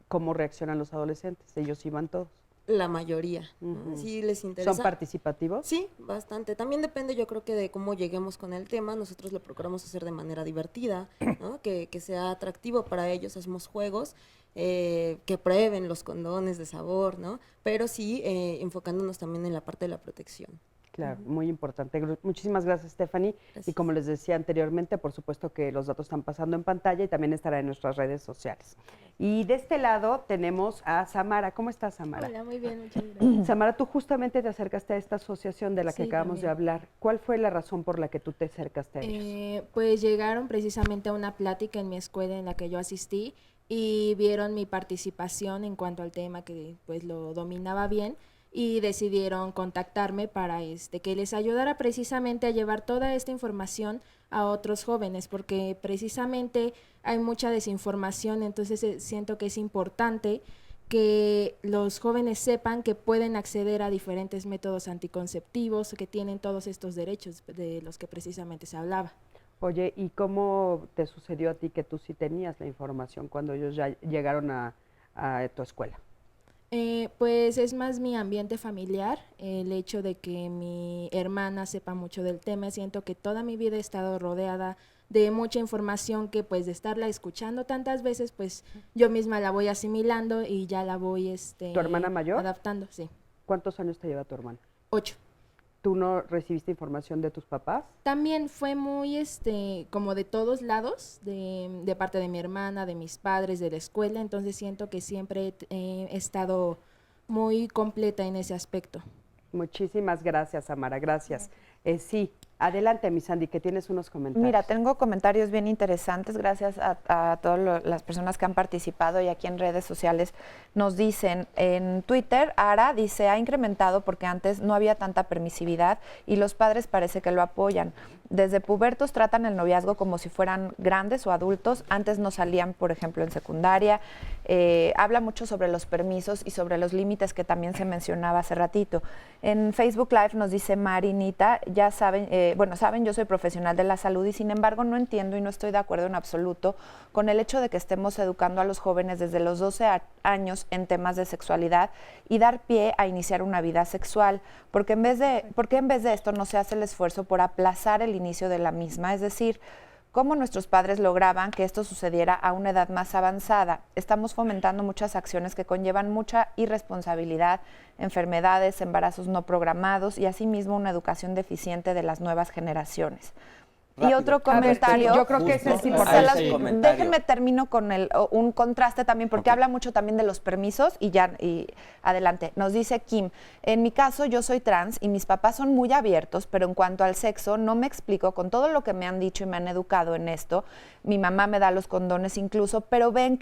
¿cómo reaccionan los adolescentes? Ellos iban todos. la mayoría. ¿No? Sí les interesa. ¿Son participativos? Sí, bastante. También depende, yo creo que de cómo lleguemos con el tema. Nosotros lo procuramos hacer de manera divertida, ¿no? Que sea atractivo para ellos. Hacemos juegos que prueben los condones de sabor, ¿no? Pero sí enfocándonos también en la parte de la protección. Claro, muy importante. Muchísimas gracias, Stephanie. Gracias. Y como les decía anteriormente, por supuesto que los datos están pasando en pantalla y también estará en nuestras redes sociales. Y de este lado tenemos a Samara. ¿Cómo estás, Samara? Hola, muy bien, muchas gracias. Samara, tú justamente te acercaste a esta asociación de la que acabamos de hablar. ¿Cuál fue la razón por la que tú te acercaste a ellos? Pues llegaron precisamente a una plática en mi escuela en la que yo asistí y vieron mi participación en cuanto al tema, que pues lo dominaba bien, y decidieron contactarme para que les ayudara precisamente a llevar toda esta información a otros jóvenes, porque precisamente hay mucha desinformación. Entonces siento que es importante que los jóvenes sepan que pueden acceder a diferentes métodos anticonceptivos, que tienen todos estos derechos de los que precisamente se hablaba. Oye, ¿y cómo te sucedió a ti que tú sí tenías la información cuando ellos ya llegaron a tu escuela? Pues es más mi ambiente familiar, el hecho de que mi hermana sepa mucho del tema. Siento que toda mi vida he estado rodeada de mucha información que pues de estarla escuchando tantas veces, pues yo misma la voy asimilando y ya la voy ¿Tu hermana mayor? Adaptando, sí. ¿Cuántos años te lleva tu hermana? 8. ¿Tú no recibiste información de tus papás? También fue muy, como de todos lados, de parte de mi hermana, de mis padres, de la escuela. Entonces siento que siempre he estado muy completa en ese aspecto. Muchísimas gracias, Samara, gracias. Sí, adelante, mi Sandy, que tienes unos comentarios. Mira, tengo comentarios bien interesantes, gracias a todas las personas que han participado y aquí en redes sociales. Nos dicen, en Twitter, Ara dice, ha incrementado porque antes no había tanta permisividad y los padres parece que lo apoyan. Desde pubertos tratan el noviazgo como si fueran grandes o adultos. Antes no salían, por ejemplo, en secundaria. Habla mucho sobre los permisos y sobre los límites que también se mencionaba hace ratito. En Facebook Live nos dice Marinita, ya saben, saben, yo soy profesional de la salud y sin embargo no entiendo y no estoy de acuerdo en absoluto con el hecho de que estemos educando a los jóvenes desde los 12 años en temas de sexualidad y dar pie a iniciar una vida sexual. Porque en vez de esto no se hace el esfuerzo por aplazar el inicio de la misma? Es decir, ¿cómo nuestros padres lograban que esto sucediera a una edad más avanzada? Estamos fomentando muchas acciones que conllevan mucha irresponsabilidad, enfermedades, embarazos no programados y asimismo una educación deficiente de las nuevas generaciones. Rápido. Y otro comentario. Yo creo que ese es importante. Déjenme termino con un contraste también, porque habla mucho también de los permisos y adelante. Nos dice Kim, en mi caso yo soy trans y mis papás son muy abiertos, pero en cuanto al sexo no me explico con todo lo que me han dicho y me han educado en esto. Mi mamá me da los condones incluso, pero ven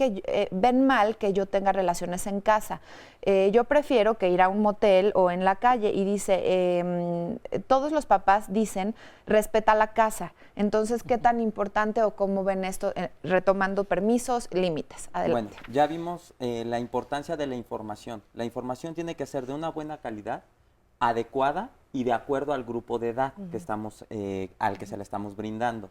mal que yo tenga relaciones en casa. Yo prefiero que ir a un motel o en la calle y dice, todos los papás dicen, respeta la casa. Entonces, ¿qué tan importante o cómo ven esto, retomando permisos, límites? Adelante. Bueno, ya vimos la importancia de la información. La información tiene que ser de una buena calidad, adecuada y de acuerdo al grupo de edad que estamos, al que se le estamos brindando.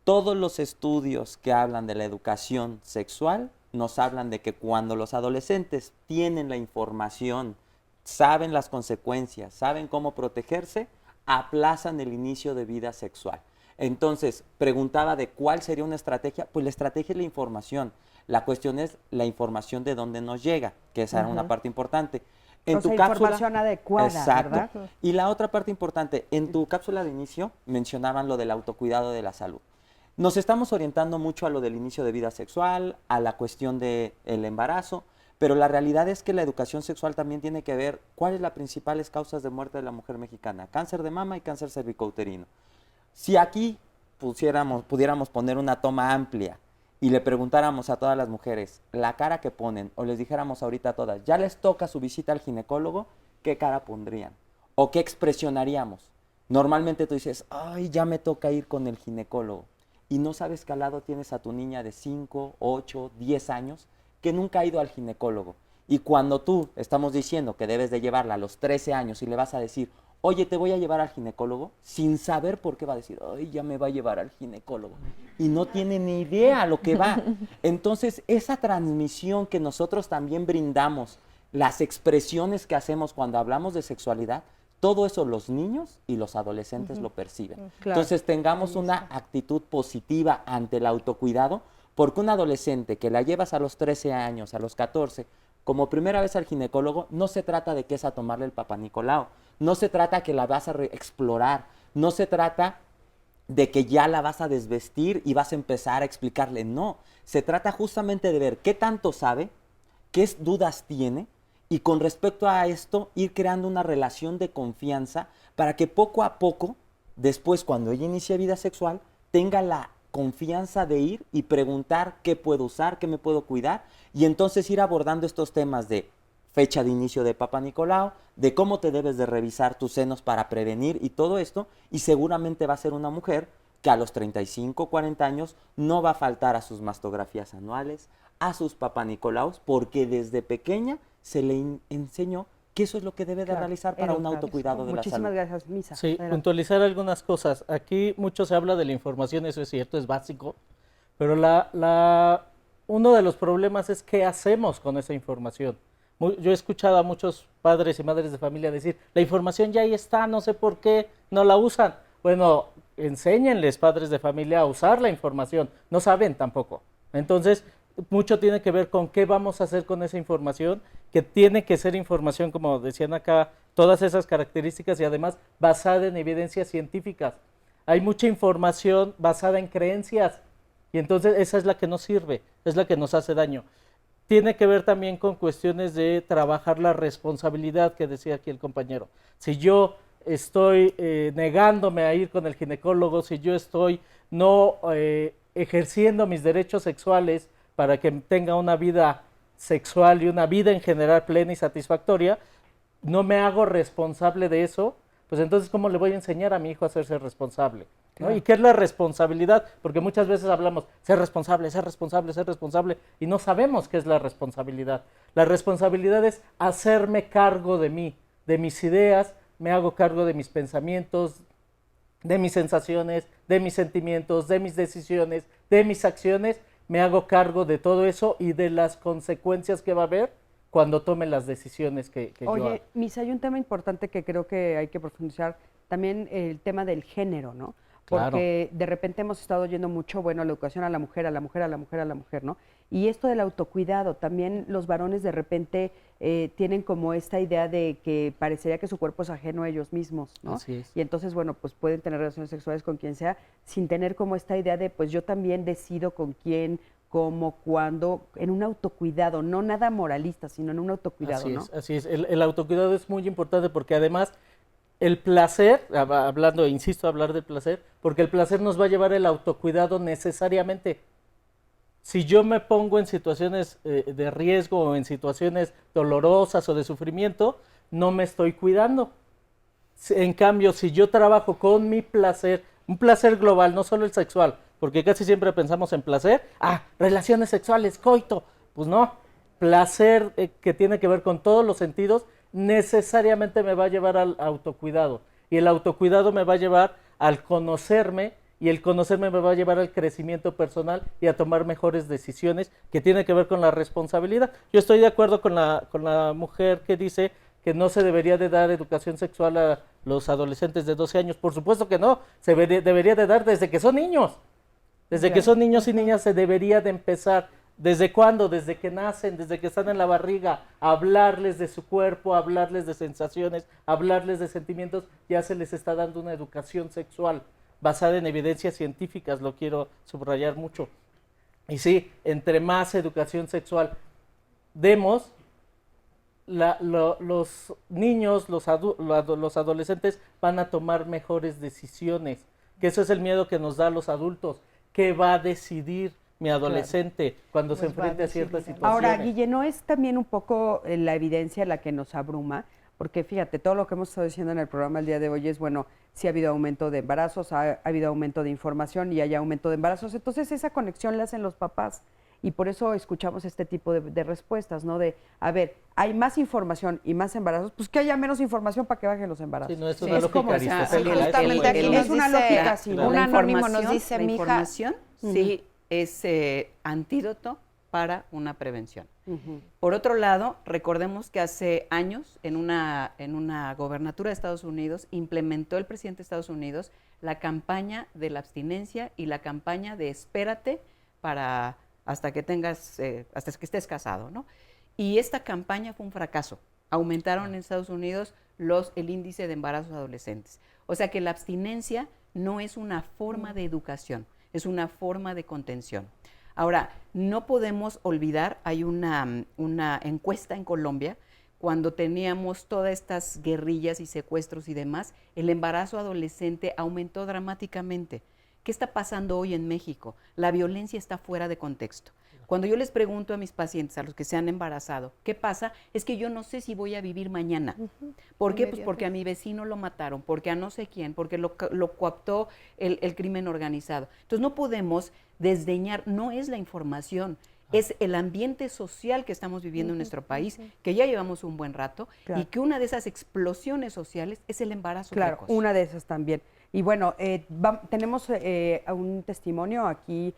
Todos los estudios que hablan de la educación sexual nos hablan de que cuando los adolescentes tienen la información, saben las consecuencias, saben cómo protegerse, aplazan el inicio de vida sexual. Entonces, preguntaba de cuál sería una estrategia. Pues la estrategia es la información. La cuestión es la información de dónde nos llega, que esa era una parte importante. En tu cápsula, información adecuada, exacto, ¿verdad? Y la otra parte importante, en tu cápsula de inicio mencionaban lo del autocuidado de la salud. Nos estamos orientando mucho a lo del inicio de vida sexual, a la cuestión del embarazo, pero la realidad es que la educación sexual también tiene que ver cuáles son las principales causas de muerte de la mujer mexicana: cáncer de mama y cáncer cervicouterino. Si aquí pudiéramos poner una toma amplia y le preguntáramos a todas las mujeres la cara que ponen, o les dijéramos ahorita a todas, ya les toca su visita al ginecólogo, ¿qué cara pondrían? ¿O qué expresión haríamos? Normalmente tú dices, ay, ya me toca ir con el ginecólogo. Y no sabes que al lado tienes a tu niña de 5, 8, 10 años que nunca ha ido al ginecólogo. Y cuando tú estamos diciendo que debes de llevarla a los 13 años y le vas a decir, oye, te voy a llevar al ginecólogo, sin saber por qué va a decir, ay, ya me va a llevar al ginecólogo. Y no tiene ni idea a lo que va. Entonces, esa transmisión que nosotros también brindamos, las expresiones que hacemos cuando hablamos de sexualidad, todo eso los niños y los adolescentes lo perciben. Claro. Entonces tengamos una actitud positiva ante el autocuidado, porque un adolescente que la llevas a los 13 años, a los 14, como primera vez al ginecólogo, no se trata de que es a tomarle el Papá Nicolau, no se trata que la vas a explorar, no se trata de que ya la vas a desvestir y vas a empezar a explicarle, no, se trata justamente de ver qué tanto sabe, qué dudas tiene, y con respecto a esto ir creando una relación de confianza para que poco a poco, después cuando ella inicie vida sexual, tenga la confianza de ir y preguntar qué puedo usar, qué me puedo cuidar, y entonces ir abordando estos temas de fecha de inicio de Papá Nicolau, de cómo te debes de revisar tus senos para prevenir y todo esto, y seguramente va a ser una mujer que a los 35, 40 años no va a faltar a sus mastografías anuales, a sus Papá Nicolaus, porque desde pequeña se le enseñó que eso es lo que debe de realizar para un autocuidado de la salud. Muchísimas gracias, Misa. Sí, Adelante. puntualizar algunas cosas. Aquí mucho se habla de la información, eso es cierto, es básico, pero uno de los problemas es qué hacemos con esa información. Yo he escuchado a muchos padres y madres de familia decir, la información ya ahí está, no sé por qué no la usan. Bueno, enséñenles, padres de familia, a usar la información, no saben tampoco. Entonces, mucho tiene que ver con qué vamos a hacer con esa información, que tiene que ser información, como decían acá, todas esas características y además basada en evidencias científicas. Hay mucha información basada en creencias y entonces esa es la que nos sirve, es la que nos hace daño. Tiene que ver también con cuestiones de trabajar la responsabilidad que decía aquí el compañero. Si yo estoy negándome a ir con el ginecólogo, si yo estoy no ejerciendo mis derechos sexuales para que tenga una vida sexual y una vida en general plena y satisfactoria, no me hago responsable de eso, pues entonces ¿cómo le voy a enseñar a mi hijo a hacerse responsable? ¿No? Claro. ¿Y qué es la responsabilidad? Porque muchas veces hablamos, ser responsable, ser responsable, ser responsable, y no sabemos qué es la responsabilidad. La responsabilidad es hacerme cargo de mí, de mis ideas, me hago cargo de mis pensamientos, de mis sensaciones, de mis sentimientos, de mis decisiones, de mis acciones, me hago cargo de todo eso y de las consecuencias que va a haber cuando tome las decisiones que yo hago. Oye, Misa, hay un tema importante que creo que hay que profundizar, también el tema del género, ¿no? Porque de repente hemos estado oyendo mucho, bueno, la educación a la mujer, a la mujer, a la mujer, a la mujer, ¿no? Y esto del autocuidado, también los varones de repente tienen como esta idea de que parecería que su cuerpo es ajeno a ellos mismos, ¿no? Así es. Y entonces, bueno, pues pueden tener relaciones sexuales con quien sea, sin tener como esta idea de, pues yo también decido con quién, cómo, cuándo, en un autocuidado, no nada moralista, sino en un autocuidado, así ¿no? Es, así es. El autocuidado es muy importante porque además el placer, hablando, insisto, hablar del placer, porque el placer nos va a llevar el autocuidado necesariamente. Si yo me pongo en situaciones de riesgo o en situaciones dolorosas o de sufrimiento, no me estoy cuidando. En cambio, si yo trabajo con mi placer, un placer global, no solo el sexual, porque casi siempre pensamos en placer, relaciones sexuales, coito, pues no, placer que tiene que ver con todos los sentidos, necesariamente me va a llevar al autocuidado, y el autocuidado me va a llevar al conocerme, y el conocerme me va a llevar al crecimiento personal y a tomar mejores decisiones que tiene que ver con la responsabilidad. Yo estoy de acuerdo con la mujer que dice que no se debería de dar educación sexual a los adolescentes de 12 años. Por supuesto que no, se debería de dar desde que son niños. Desde que son niños y niñas se debería de empezar. ¿Desde cuándo? Desde que nacen, desde que están en la barriga, hablarles de su cuerpo, hablarles de sensaciones, hablarles de sentimientos, ya se les está dando una educación sexual basada en evidencias científicas, lo quiero subrayar mucho. Y sí, entre más educación sexual demos, los niños, los adolescentes van a tomar mejores decisiones, que eso es el miedo que nos da a los adultos. ¿Qué va a decidir mi adolescente cuando se enfrente a ciertas situaciones? Ahora, Guille, ¿no es también un poco la evidencia la que nos abruma? Porque fíjate, todo lo que hemos estado diciendo en el programa el día de hoy es, bueno, sí ha habido aumento de embarazos, ha habido aumento de información y hay aumento de embarazos. Entonces, esa conexión la hacen los papás. Y por eso escuchamos este tipo de respuestas, ¿no? De, a ver, hay más información y más embarazos, pues que haya menos información para que bajen los embarazos. Sí, no es una lógica aristotélica. Justamente aquí es una lógica así. Un anónimo nos dice, la mija. información sí es antídoto para una prevención. Por otro lado, recordemos que hace años en una gobernatura de Estados Unidos implementó el presidente de Estados Unidos la campaña de la abstinencia y la campaña de espérate para hasta que estés casado, ¿no? Y esta campaña fue un fracaso. Aumentaron en Estados Unidos el índice de embarazos adolescentes. O sea que la abstinencia no es una forma de educación, es una forma de contención. Ahora, no podemos olvidar, hay una encuesta en Colombia, cuando teníamos todas estas guerrillas y secuestros y demás, el embarazo adolescente aumentó dramáticamente. ¿Qué está pasando hoy en México? La violencia está fuera de contexto. Cuando yo les pregunto a mis pacientes, a los que se han embarazado, ¿qué pasa? Es que yo no sé si voy a vivir mañana. ¿Por qué? Pues porque a mi vecino lo mataron, porque a no sé quién, porque lo coaptó el crimen organizado. Entonces no podemos desdeñar, no es la información, es el ambiente social que estamos viviendo en nuestro país, que ya llevamos un buen rato, y que una de esas explosiones sociales es el embarazo precoz. Una de esas también. Y bueno, tenemos un testimonio aquí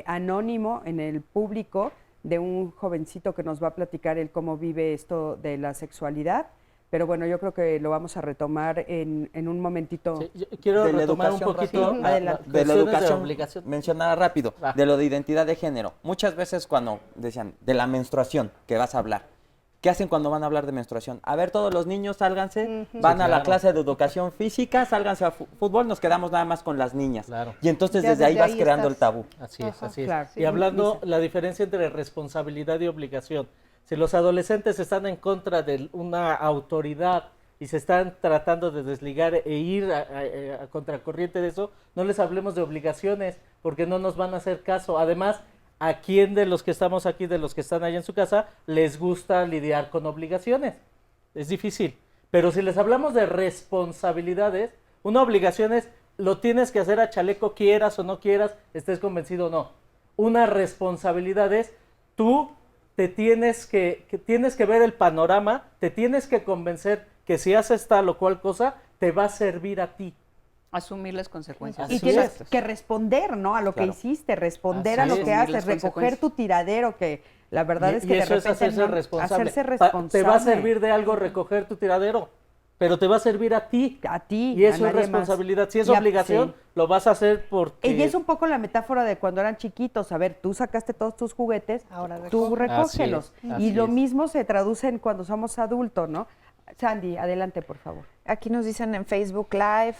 anónimo en el público de un jovencito que nos va a platicar el cómo vive esto de la sexualidad. Pero bueno, yo creo que lo vamos a retomar en un momentito. Sí, quiero retomar un poquito de la educación, mencionar rápido, de lo de identidad de género. Muchas veces cuando decían de la menstruación que vas a hablar, ¿qué hacen cuando van a hablar de menstruación? A ver, todos los niños sálganse, van a la clase de educación física, sálganse a fútbol, nos quedamos nada más con las niñas. Y entonces desde ahí vas creando el tabú. Así es. Y hablando la diferencia entre responsabilidad y obligación. Si los adolescentes están en contra de una autoridad y se están tratando de desligar e ir a contracorriente de eso, no les hablemos de obligaciones porque no nos van a hacer caso. Además, ¿a quién de los que estamos aquí, de los que están allá en su casa, les gusta lidiar con obligaciones? Es difícil. Pero si les hablamos de responsabilidades, una obligación es, lo tienes que hacer a chaleco, quieras o no quieras, estés convencido o no. Una responsabilidad es, tú te tienes que ver el panorama, te tienes que convencer que si haces tal o cual cosa, te va a servir a ti. Asumir las consecuencias. Y tienes que responder, ¿no? A lo que hiciste, responder a lo que haces, recoger tu tiradero, que la verdad es que y eso de repente es hacerse responsable. Hacerse responsable. Te va a servir de algo recoger tu tiradero, pero te va a servir a ti. A ti. Y eso es responsabilidad. Si es obligación, lo vas a hacer porque... Y es un poco la metáfora de cuando eran chiquitos. A ver, tú sacaste todos tus juguetes, ahora tú recógelos. Y lo mismo se traduce en cuando somos adultos, ¿no? Sandy, adelante, por favor. Aquí nos dicen en Facebook Live,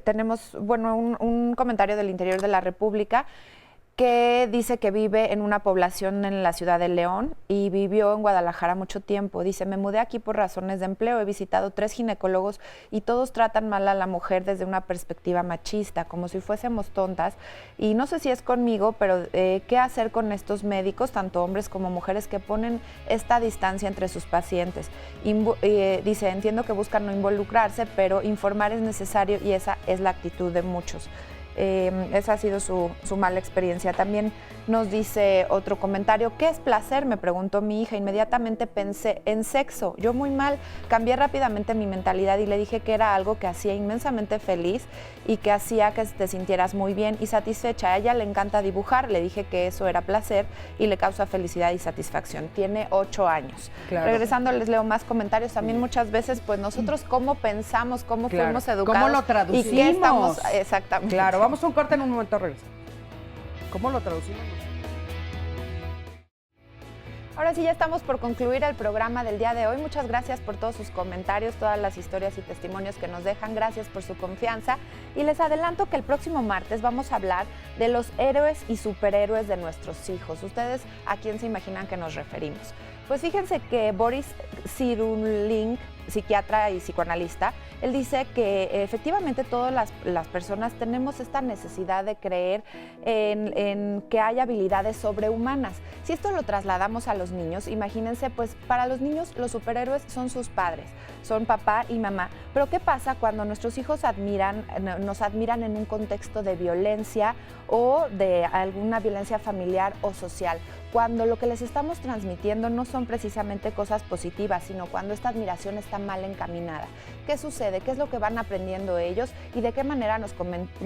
tenemos, un comentario del interior de la República que dice que vive en una población en la ciudad de León y vivió en Guadalajara mucho tiempo. Dice, me mudé aquí por razones de empleo, he visitado 3 ginecólogos y todos tratan mal a la mujer desde una perspectiva machista, como si fuésemos tontas. Y no sé si es conmigo, pero ¿qué hacer con estos médicos, tanto hombres como mujeres, que ponen esta distancia entre sus pacientes? Dice, entiendo que buscan no involucrarse, pero informar es necesario y esa es la actitud de muchos. Esa ha sido su mala experiencia. También nos dice otro comentario, ¿qué es placer?, me preguntó mi hija. Inmediatamente pensé en sexo. Yo muy mal, cambié rápidamente mi mentalidad y le dije que era algo que hacía inmensamente feliz y que hacía que te sintieras muy bien y satisfecha. A ella le encanta dibujar, le dije que eso era placer y le causa felicidad y satisfacción. Tiene 8 años. Claro. Regresando, les leo más comentarios. También muchas veces, pues nosotros cómo pensamos, cómo fuimos educados. ¿Cómo lo traducimos? Y qué estamos, exactamente. Claro, vamos a un corte, en un momento regresamos. ¿Cómo lo traducimos? Ahora sí, ya estamos por concluir el programa del día de hoy. Muchas gracias por todos sus comentarios, todas las historias y testimonios que nos dejan. Gracias por su confianza. Y les adelanto que el próximo martes vamos a hablar de los héroes y superhéroes de nuestros hijos. ¿Ustedes a quién se imaginan que nos referimos? Pues fíjense que Boris Cyrulnik, psiquiatra y psicoanalista, él dice que efectivamente todas las personas tenemos esta necesidad de creer en que hay habilidades sobrehumanas. Si esto lo trasladamos a los niños, imagínense, pues para los niños los superhéroes son sus padres, son papá y mamá. Pero ¿qué pasa cuando nuestros hijos nos admiran en un contexto de violencia o de alguna violencia familiar o social? cuando lo que les estamos transmitiendo no son precisamente cosas positivas, sino cuando esta admiración está mal encaminada. ¿Qué sucede? ¿Qué es lo que van aprendiendo ellos? ¿Y de qué manera nos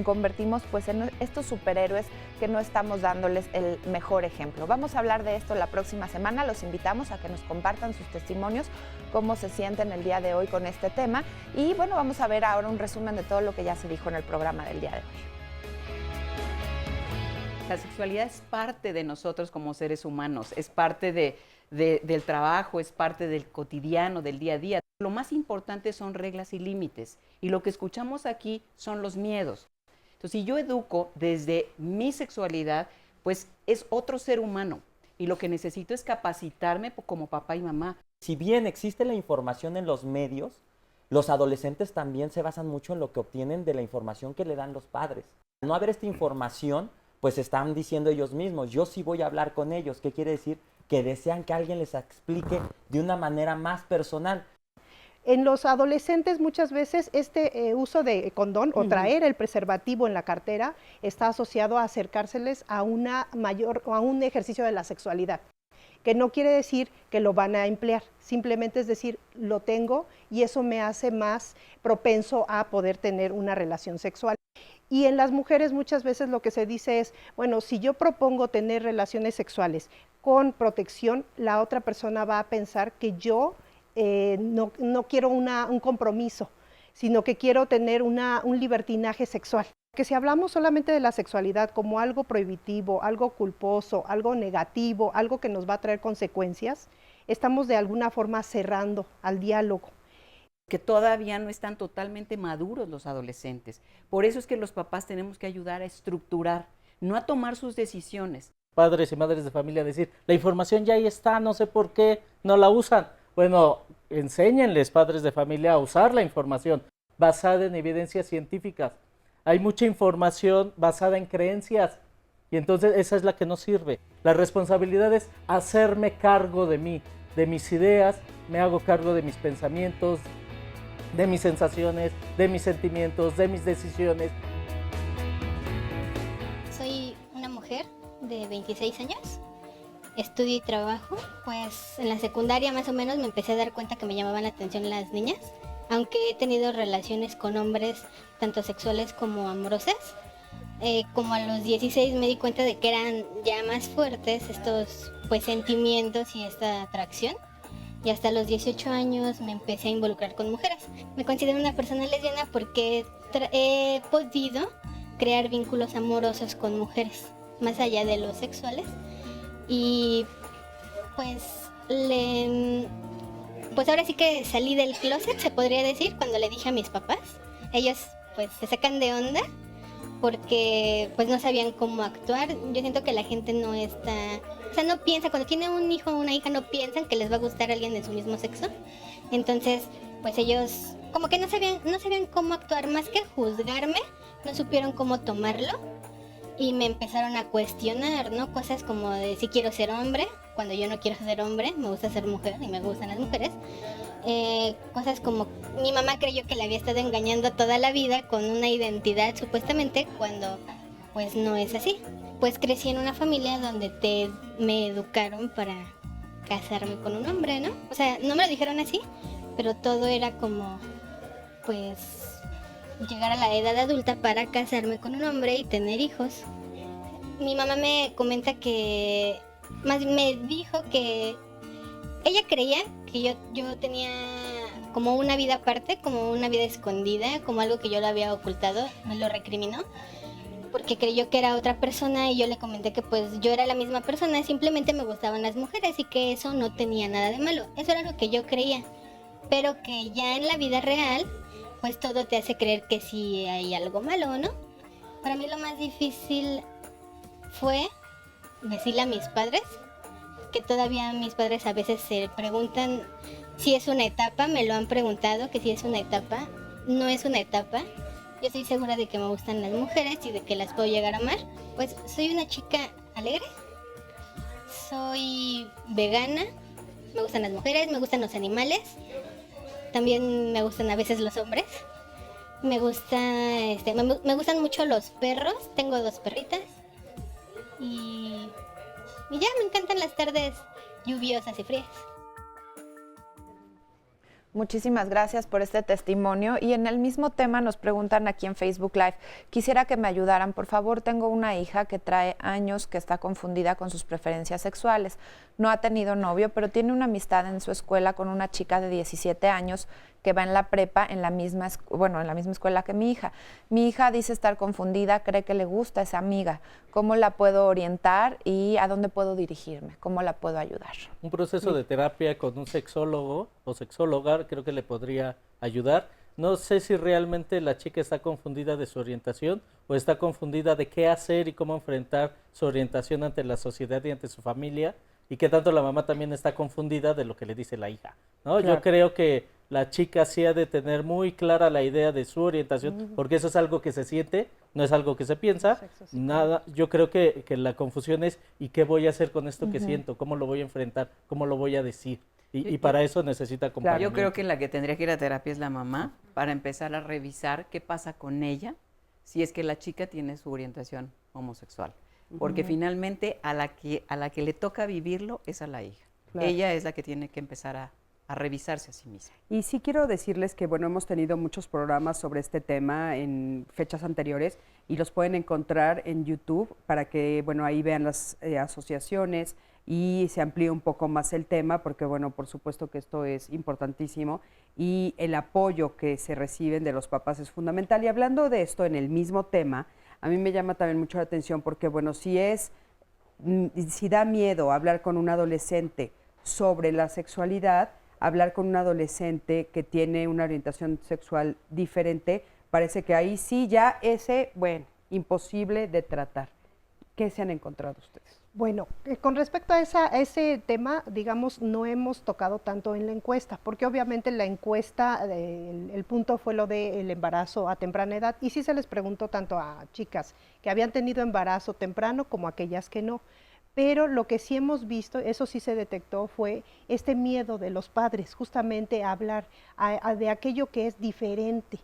convertimos pues, en estos superhéroes que no estamos dándoles el mejor ejemplo? Vamos a hablar de esto la próxima semana. Los invitamos a que nos compartan sus testimonios, cómo se sienten el día de hoy con este tema. Y bueno, vamos a ver ahora un resumen de todo lo que ya se dijo en el programa del día de hoy. La sexualidad es parte de nosotros como seres humanos, es parte del trabajo, es parte del cotidiano, del día a día. Lo más importante son reglas y límites, y lo que escuchamos aquí son los miedos. Entonces, si yo educo desde mi sexualidad, pues es otro ser humano, y lo que necesito es capacitarme como papá y mamá. Si bien existe la información en los medios, los adolescentes también se basan mucho en lo que obtienen de la información que le dan los padres. Al no haber esta información, pues están diciendo ellos mismos, yo sí voy a hablar con ellos. ¿Qué quiere decir? Que desean que alguien les explique de una manera más personal. En los adolescentes muchas veces este uso de condón o traer el preservativo en la cartera está asociado a acercárseles a a un ejercicio de la sexualidad, que no quiere decir que lo van a emplear, simplemente es decir, lo tengo y eso me hace más propenso a poder tener una relación sexual. Y en las mujeres muchas veces lo que se dice es, bueno, si yo propongo tener relaciones sexuales con protección, la otra persona va a pensar que yo no quiero un compromiso, sino que quiero tener un libertinaje sexual. Que si hablamos solamente de la sexualidad como algo prohibitivo, algo culposo, algo negativo, algo que nos va a traer consecuencias, estamos de alguna forma cerrando al diálogo. Que todavía no están totalmente maduros los adolescentes. Por eso es que los papás tenemos que ayudar a estructurar, no a tomar sus decisiones. Padres y madres de familia decir, la información ya ahí está, no sé por qué no la usan. Bueno, enséñenles, padres de familia, a usar la información basada en evidencias científicas. Hay mucha información basada en creencias y entonces esa es la que no sirve. La responsabilidad es hacerme cargo de mí, de mis ideas, me hago cargo de mis pensamientos, de mis sensaciones, de mis sentimientos, de mis decisiones. Soy una mujer de 26 años, estudio y trabajo. Pues en la secundaria más o menos me empecé a dar cuenta que me llamaban la atención las niñas, aunque he tenido relaciones con hombres, tanto sexuales como amorosas. Como a los 16 me di cuenta de que eran ya más fuertes estos pues sentimientos y esta atracción. Y hasta los 18 años me empecé a involucrar con mujeres. Me considero una persona lesbiana porque he podido crear vínculos amorosos con mujeres, más allá de los sexuales. Y pues, pues ahora sí que salí del closet, se podría decir, cuando le dije a mis papás. Ellos pues se sacan de onda porque pues no sabían cómo actuar. Yo siento que la gente no está... O sea, no piensa, cuando tiene un hijo o una hija, no piensan que les va a gustar a alguien de su mismo sexo. Entonces, pues ellos como que no sabían cómo actuar, más que juzgarme, no supieron cómo tomarlo. Y me empezaron a cuestionar, ¿no? Cosas como de si quiero ser hombre, cuando yo no quiero ser hombre, me gusta ser mujer y me gustan las mujeres. Cosas como, mi mamá creyó que la había estado engañando toda la vida con una identidad supuestamente, cuando pues no es así. Pues crecí en una familia donde me educaron para casarme con un hombre, ¿no? O sea, no me lo dijeron así, pero todo era como, pues, llegar a la edad adulta para casarme con un hombre y tener hijos. Mi mamá me comenta que, más me dijo que ella creía que yo tenía como una vida aparte, como una vida escondida, como algo que yo lo había ocultado, me lo recriminó, porque creyó que era otra persona y yo le comenté que pues yo era la misma persona, simplemente me gustaban las mujeres y que eso no tenía nada de malo. Eso era lo que yo creía, pero que ya en la vida real pues todo te hace creer que sí hay algo malo, ¿no? Para mí lo más difícil fue decirle a mis padres, que todavía mis padres a veces se preguntan si es una etapa, me lo han preguntado, que si es una etapa. No es una etapa. Yo estoy segura de que me gustan las mujeres y de que las puedo llegar a amar. Pues soy una chica alegre, soy vegana, me gustan las mujeres, me gustan los animales, también me gustan a veces los hombres. Me gustan mucho los perros, tengo 2 perritas y Y ya me encantan las tardes lluviosas y frías. Muchísimas gracias por este testimonio. Y en el mismo tema nos preguntan aquí en Facebook Live, quisiera que me ayudaran, por favor, tengo una hija que trae años que está confundida con sus preferencias sexuales. No ha tenido novio, pero tiene una amistad en su escuela con una chica de 17 años que va en la prepa en la misma escuela que mi hija. Mi hija dice estar confundida, cree que le gusta esa amiga. ¿Cómo la puedo orientar y a dónde puedo dirigirme? ¿Cómo la puedo ayudar? Un proceso de terapia con un sexólogo o sexóloga creo que le podría ayudar. No sé si realmente la chica está confundida de su orientación o está confundida de qué hacer y cómo enfrentar su orientación ante la sociedad y ante su familia, y que tanto la mamá también está confundida de lo que le dice la hija, ¿no? Claro. Yo creo que la chica sí ha de tener muy clara la idea de su orientación, porque eso es algo que se siente, no es algo que se piensa. Nada, yo creo que la confusión es ¿y qué voy a hacer con esto que siento? ¿Cómo lo voy a enfrentar? ¿Cómo lo voy a decir? Y para eso necesita acompañamiento. Yo creo que la que tendría que ir a terapia es la mamá, para empezar a revisar qué pasa con ella si es que la chica tiene su orientación homosexual. Porque finalmente a la que le toca vivirlo es a la hija. Claro. Ella es la que tiene que empezar a revisarse a sí misma. Y sí quiero decirles que, bueno, hemos tenido muchos programas sobre este tema en fechas anteriores y los pueden encontrar en YouTube para que, bueno, ahí vean las asociaciones y se amplíe un poco más el tema, porque, bueno, por supuesto que esto es importantísimo y el apoyo que se reciben de los papás es fundamental. Y hablando de esto en el mismo tema, a mí me llama también mucho la atención porque, bueno, si da miedo hablar con un adolescente sobre la sexualidad, hablar con un adolescente que tiene una orientación sexual diferente, parece que ahí sí ya imposible de tratar. ¿Qué se han encontrado ustedes? Bueno, con respecto a ese tema, digamos, no hemos tocado tanto en la encuesta, porque obviamente la encuesta, el punto fue lo del embarazo a temprana edad, y sí se les preguntó tanto a chicas que habían tenido embarazo temprano como a aquellas que no. Pero lo que sí hemos visto, eso sí se detectó, fue este miedo de los padres, justamente a hablar de aquello que es diferente.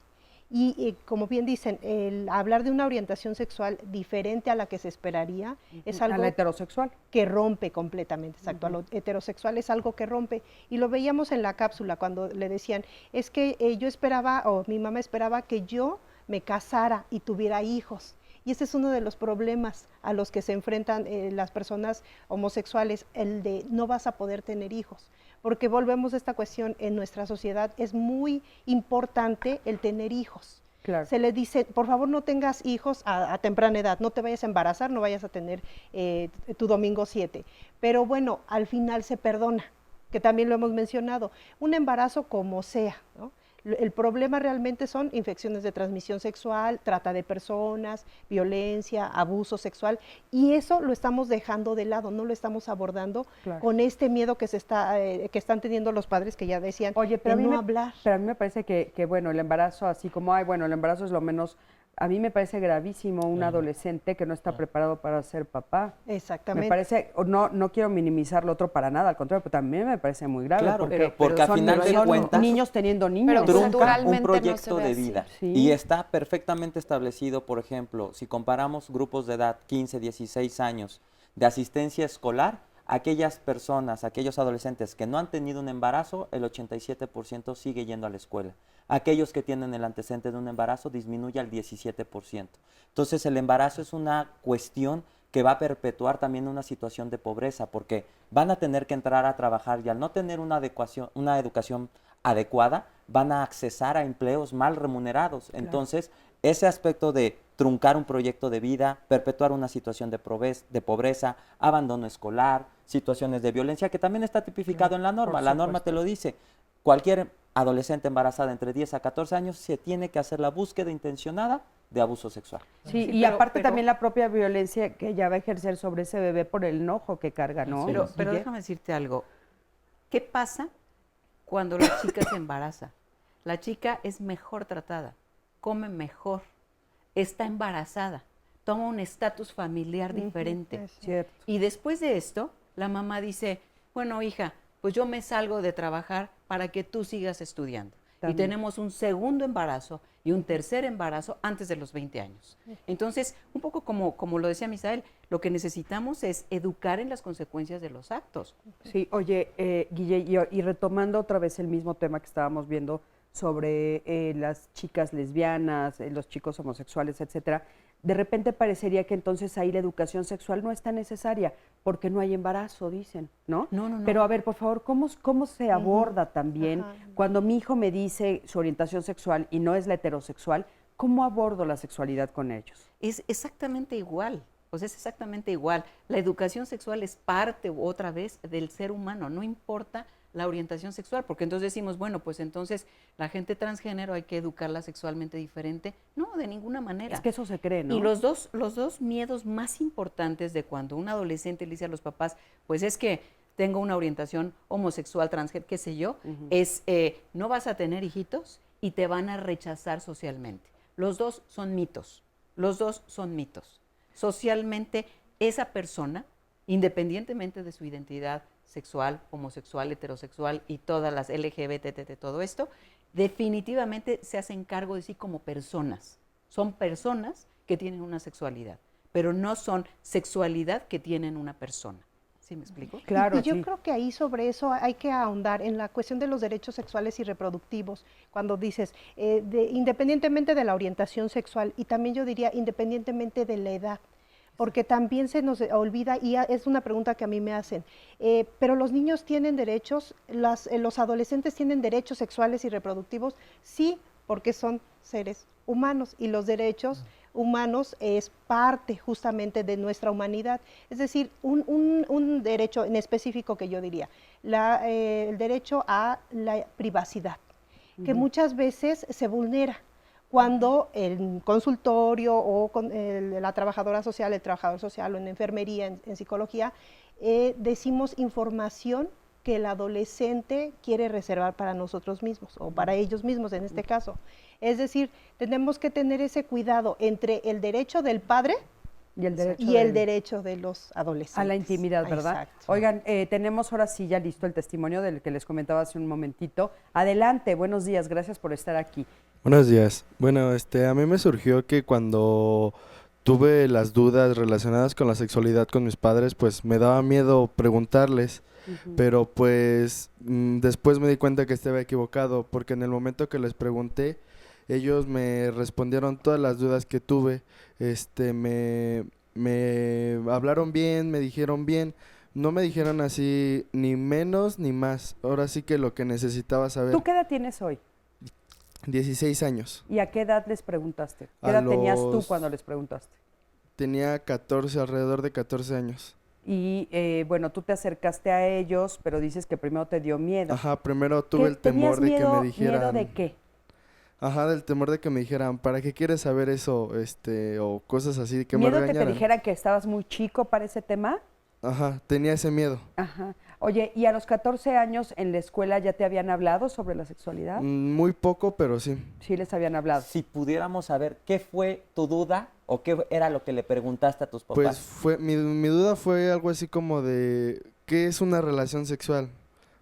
Y como bien dicen, el hablar de una orientación sexual diferente a la que se esperaría es algo... A la heterosexual. Que rompe completamente, exacto. A lo heterosexual es algo que rompe. Y lo veíamos en la cápsula cuando le decían, es que yo esperaba, o mi mamá esperaba que yo me casara y tuviera hijos. Y ese es uno de los problemas a los que se enfrentan las personas homosexuales, el de no vas a poder tener hijos. Porque volvemos a esta cuestión, en nuestra sociedad es muy importante el tener hijos. Claro. Se les dice, por favor no tengas hijos a temprana edad, no te vayas a embarazar, no vayas a tener tu domingo 7. Pero bueno, al final se perdona, que también lo hemos mencionado, un embarazo como sea, ¿no? El problema realmente son infecciones de transmisión sexual, trata de personas, violencia, abuso sexual, y eso lo estamos dejando de lado, no lo estamos abordando con este miedo que que están teniendo los padres, que ya decían, pero no hablar. Pero a mí me parece que bueno, el embarazo, así como el embarazo es lo menos. A mí me parece gravísimo un adolescente que no está preparado para ser papá. Exactamente. Me parece, no quiero minimizar lo otro para nada, al contrario, pero también me parece muy grave. Claro, porque al final de cuentas, niños teniendo niños. Trunca un proyecto de vida. Sí. Y está perfectamente establecido, por ejemplo, si comparamos grupos de edad 15, 16 años de asistencia escolar, aquellas personas, aquellos adolescentes que no han tenido un embarazo, el 87% sigue yendo a la escuela. Aquellos que tienen el antecedente de un embarazo disminuye al 17%. Entonces el embarazo es una cuestión que va a perpetuar también una situación de pobreza, porque van a tener que entrar a trabajar y al no tener una educación adecuada, van a accesar a empleos mal remunerados. Claro. Entonces, ese aspecto de truncar un proyecto de vida, perpetuar una situación de pobreza, abandono escolar, situaciones de violencia, que también está tipificado en la norma. La norma te lo dice. Cualquier adolescente embarazada entre 10 a 14 años se tiene que hacer la búsqueda intencionada de abuso sexual. Sí, y aparte también la propia violencia que ella va a ejercer sobre ese bebé por el enojo que carga, ¿no? Pero déjame decirte algo. ¿Qué pasa cuando la chica se embaraza? La chica es mejor tratada, come mejor, está embarazada, toma un estatus familiar diferente. Es cierto. Y después de esto, la mamá dice, bueno, hija, pues yo me salgo de trabajar para que tú sigas estudiando. Y tenemos un segundo embarazo y un tercer embarazo antes de los 20 años. Entonces, un poco como lo decía Misael, lo que necesitamos es educar en las consecuencias de los actos. Sí, oye, Guille, y retomando otra vez el mismo tema que estábamos viendo sobre las chicas lesbianas, los chicos homosexuales, etcétera, de repente parecería que entonces ahí la educación sexual no es tan necesaria porque no hay embarazo, dicen, ¿no? No. Pero a ver, por favor, ¿cómo se aborda también cuando mi hijo me dice su orientación sexual y no es la heterosexual? ¿Cómo abordo la sexualidad con ellos? Es exactamente igual. Pues es exactamente igual. La educación sexual es parte otra vez del ser humano, no importa la orientación sexual, porque entonces decimos, bueno, pues entonces la gente transgénero hay que educarla sexualmente diferente. No, de ninguna manera. Es que eso se cree, ¿no? Y los dos miedos más importantes de cuando un adolescente le dice a los papás, pues es que tengo una orientación homosexual, transgénero, qué sé yo, es no vas a tener hijitos y te van a rechazar socialmente. Los dos son mitos, Socialmente, esa persona, independientemente de su identidad sexual, homosexual, heterosexual y todas las LGBT, todo esto, definitivamente se hacen cargo de sí como personas. Son personas que tienen una sexualidad, pero no son sexualidad que tienen una persona. ¿Sí me explico? Claro. Y yo creo que ahí sobre eso hay que ahondar en la cuestión de los derechos sexuales y reproductivos, cuando dices, independientemente de la orientación sexual, y también yo diría independientemente de la edad, porque también se nos olvida, y es una pregunta que a mí me hacen, pero los niños tienen derechos, los adolescentes tienen derechos sexuales y reproductivos, sí, porque son seres humanos, y los derechos humanos es parte justamente de nuestra humanidad. Es decir, un derecho en específico que yo diría, el derecho a la privacidad, que muchas veces se vulnera cuando el consultorio o con la trabajadora social, el trabajador social o en enfermería, en psicología, decimos información que el adolescente quiere reservar para nosotros mismos o para ellos mismos en este caso. Es decir, tenemos que tener ese cuidado entre el derecho del padre y el derecho de los adolescentes. A la intimidad, ¿verdad? Exacto. Oigan, tenemos ahora sí ya listo el testimonio del que les comentaba hace un momentito. Adelante, buenos días, gracias por estar aquí. Buenos días. Bueno, a mí me surgió que cuando tuve las dudas relacionadas con la sexualidad con mis padres, pues me daba miedo preguntarles, pero pues después me di cuenta que estaba equivocado, porque en el momento que les pregunté, ellos me respondieron todas las dudas que tuve, me hablaron bien, me dijeron bien, no me dijeron así ni menos ni más, ahora sí que lo que necesitaba saber. ¿Tú qué edad tienes hoy? 16 años. ¿Y a qué edad les preguntaste? ¿Qué edad tenías tú cuando les preguntaste? Tenía 14, alrededor de 14 años. Y bueno, tú te acercaste a ellos, pero dices que primero te dio miedo. Ajá, primero tuve el temor de que me dijeran... ¿Miedo de qué? Ajá, del temor de que me dijeran, ¿para qué quieres saber eso? O cosas así, que me ¿Miedo regañaran. que te dijeran que estabas muy chico para ese tema? Ajá, tenía ese miedo. Ajá. Oye, ¿y a los 14 años en la escuela ya te habían hablado sobre la sexualidad? Muy poco, pero sí. Sí les habían hablado. Si pudiéramos saber qué fue tu duda o qué era lo que le preguntaste a tus papás. Pues mi duda fue algo así como de, ¿qué es una relación sexual?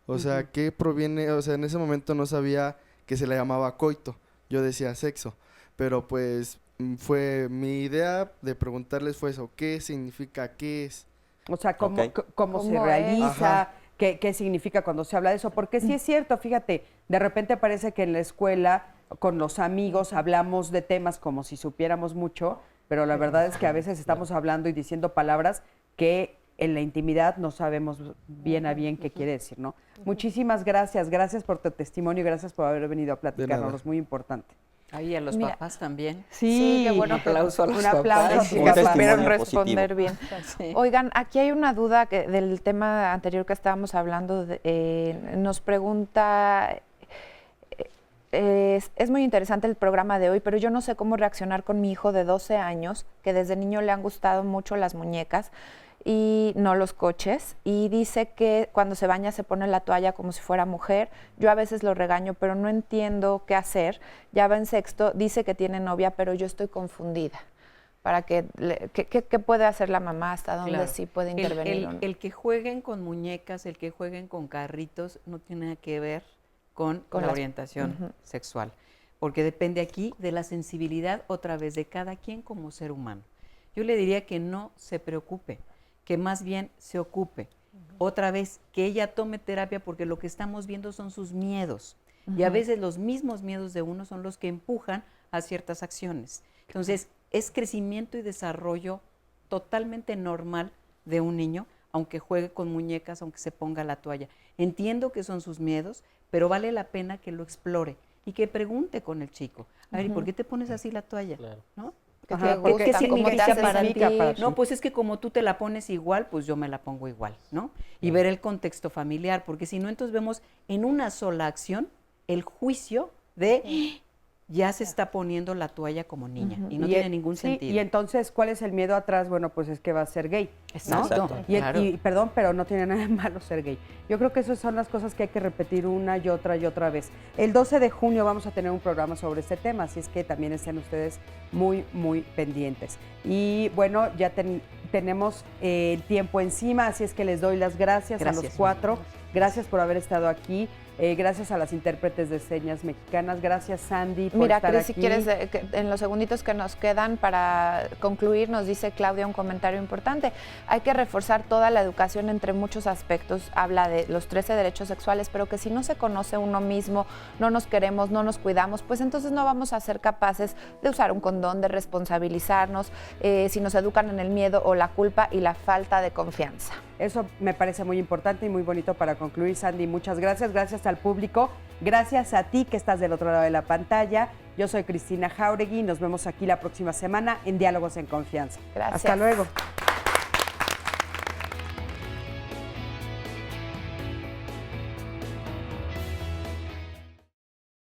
O sea, ¿qué proviene? O sea, en ese momento no sabía que se le llamaba coito. Yo decía sexo. Pero pues fue mi idea de preguntarles fue eso, ¿qué significa? ¿Qué es? O sea, cómo se realiza, qué significa cuando se habla de eso. Porque sí es cierto, fíjate, de repente parece que en la escuela, con los amigos, hablamos de temas como si supiéramos mucho, pero la verdad es que a veces estamos hablando y diciendo palabras que en la intimidad no sabemos bien a bien qué quiere decir, ¿no? Muchísimas gracias por tu testimonio y gracias por haber venido a platicarnos, es muy importante. Ahí a los papás también. Sí, qué bueno. Un aplauso a los Un aplauso papás. a sus papás. Supieron responder positivo. bien. Sí. Oigan, aquí hay una duda del tema anterior que estábamos hablando. Nos pregunta, es muy interesante el programa de hoy, pero yo no sé cómo reaccionar con mi hijo de 12 años, que desde niño le han gustado mucho las muñecas y no los coches, y dice que cuando se baña se pone la toalla como si fuera mujer. Yo a veces lo regaño, pero no entiendo qué hacer. Ya va en sexto, dice que tiene novia, pero yo estoy confundida. ¿Qué puede hacer la mamá? ¿Hasta dónde Claro. sí puede intervenir? El que jueguen con muñecas, el que jueguen con carritos, no tiene nada que ver con la orientación sexual. Porque depende aquí de la sensibilidad otra vez de cada quien como ser humano. Yo le diría que no se preocupe, que más bien se ocupe. Otra vez, que ella tome terapia porque lo que estamos viendo son sus miedos. Y a veces los mismos miedos de uno son los que empujan a ciertas acciones. Entonces, es crecimiento y desarrollo totalmente normal de un niño, aunque juegue con muñecas, aunque se ponga la toalla. Entiendo que son sus miedos, pero vale la pena que lo explore y que pregunte con el chico. A ver, ¿y por qué te pones así la toalla? ¿No? ¿Qué significa para ti? No, pues es que como tú te la pones igual, pues yo me la pongo igual, ¿no? Y ver el contexto familiar, porque si no, entonces vemos en una sola acción el juicio de ya se está poniendo la toalla como niña y no tiene ningún sentido. Y entonces, ¿cuál es el miedo atrás? Bueno, pues es que va a ser gay, ¿no? Exacto. Y perdón, pero no tiene nada de malo ser gay. Yo creo que esas son las cosas que hay que repetir una y otra vez. El 12 de junio vamos a tener un programa sobre este tema, así es que también estén ustedes muy, muy pendientes. Y bueno, ya tenemos el tiempo encima, así es que les doy las gracias a los cuatro. Gracias por haber estado aquí. Gracias a las intérpretes de señas mexicanas. Gracias, Sandy, por estar Cris, aquí. si quieres, en los segunditos que nos quedan para concluir, nos dice Claudia un comentario importante. Hay que reforzar toda la educación entre muchos aspectos. Habla de los 13 derechos sexuales, pero que si no se conoce uno mismo, no nos queremos, no nos cuidamos, pues entonces no vamos a ser capaces de usar un condón, de responsabilizarnos, si nos educan en el miedo o la culpa y la falta de confianza. Eso me parece muy importante y muy bonito para concluir, Sandy. Muchas gracias. Gracias al público. Gracias a ti que estás del otro lado de la pantalla. Yo soy Cristina Jáuregui. Nos vemos aquí la próxima semana en Diálogos en Confianza. Gracias. Hasta luego.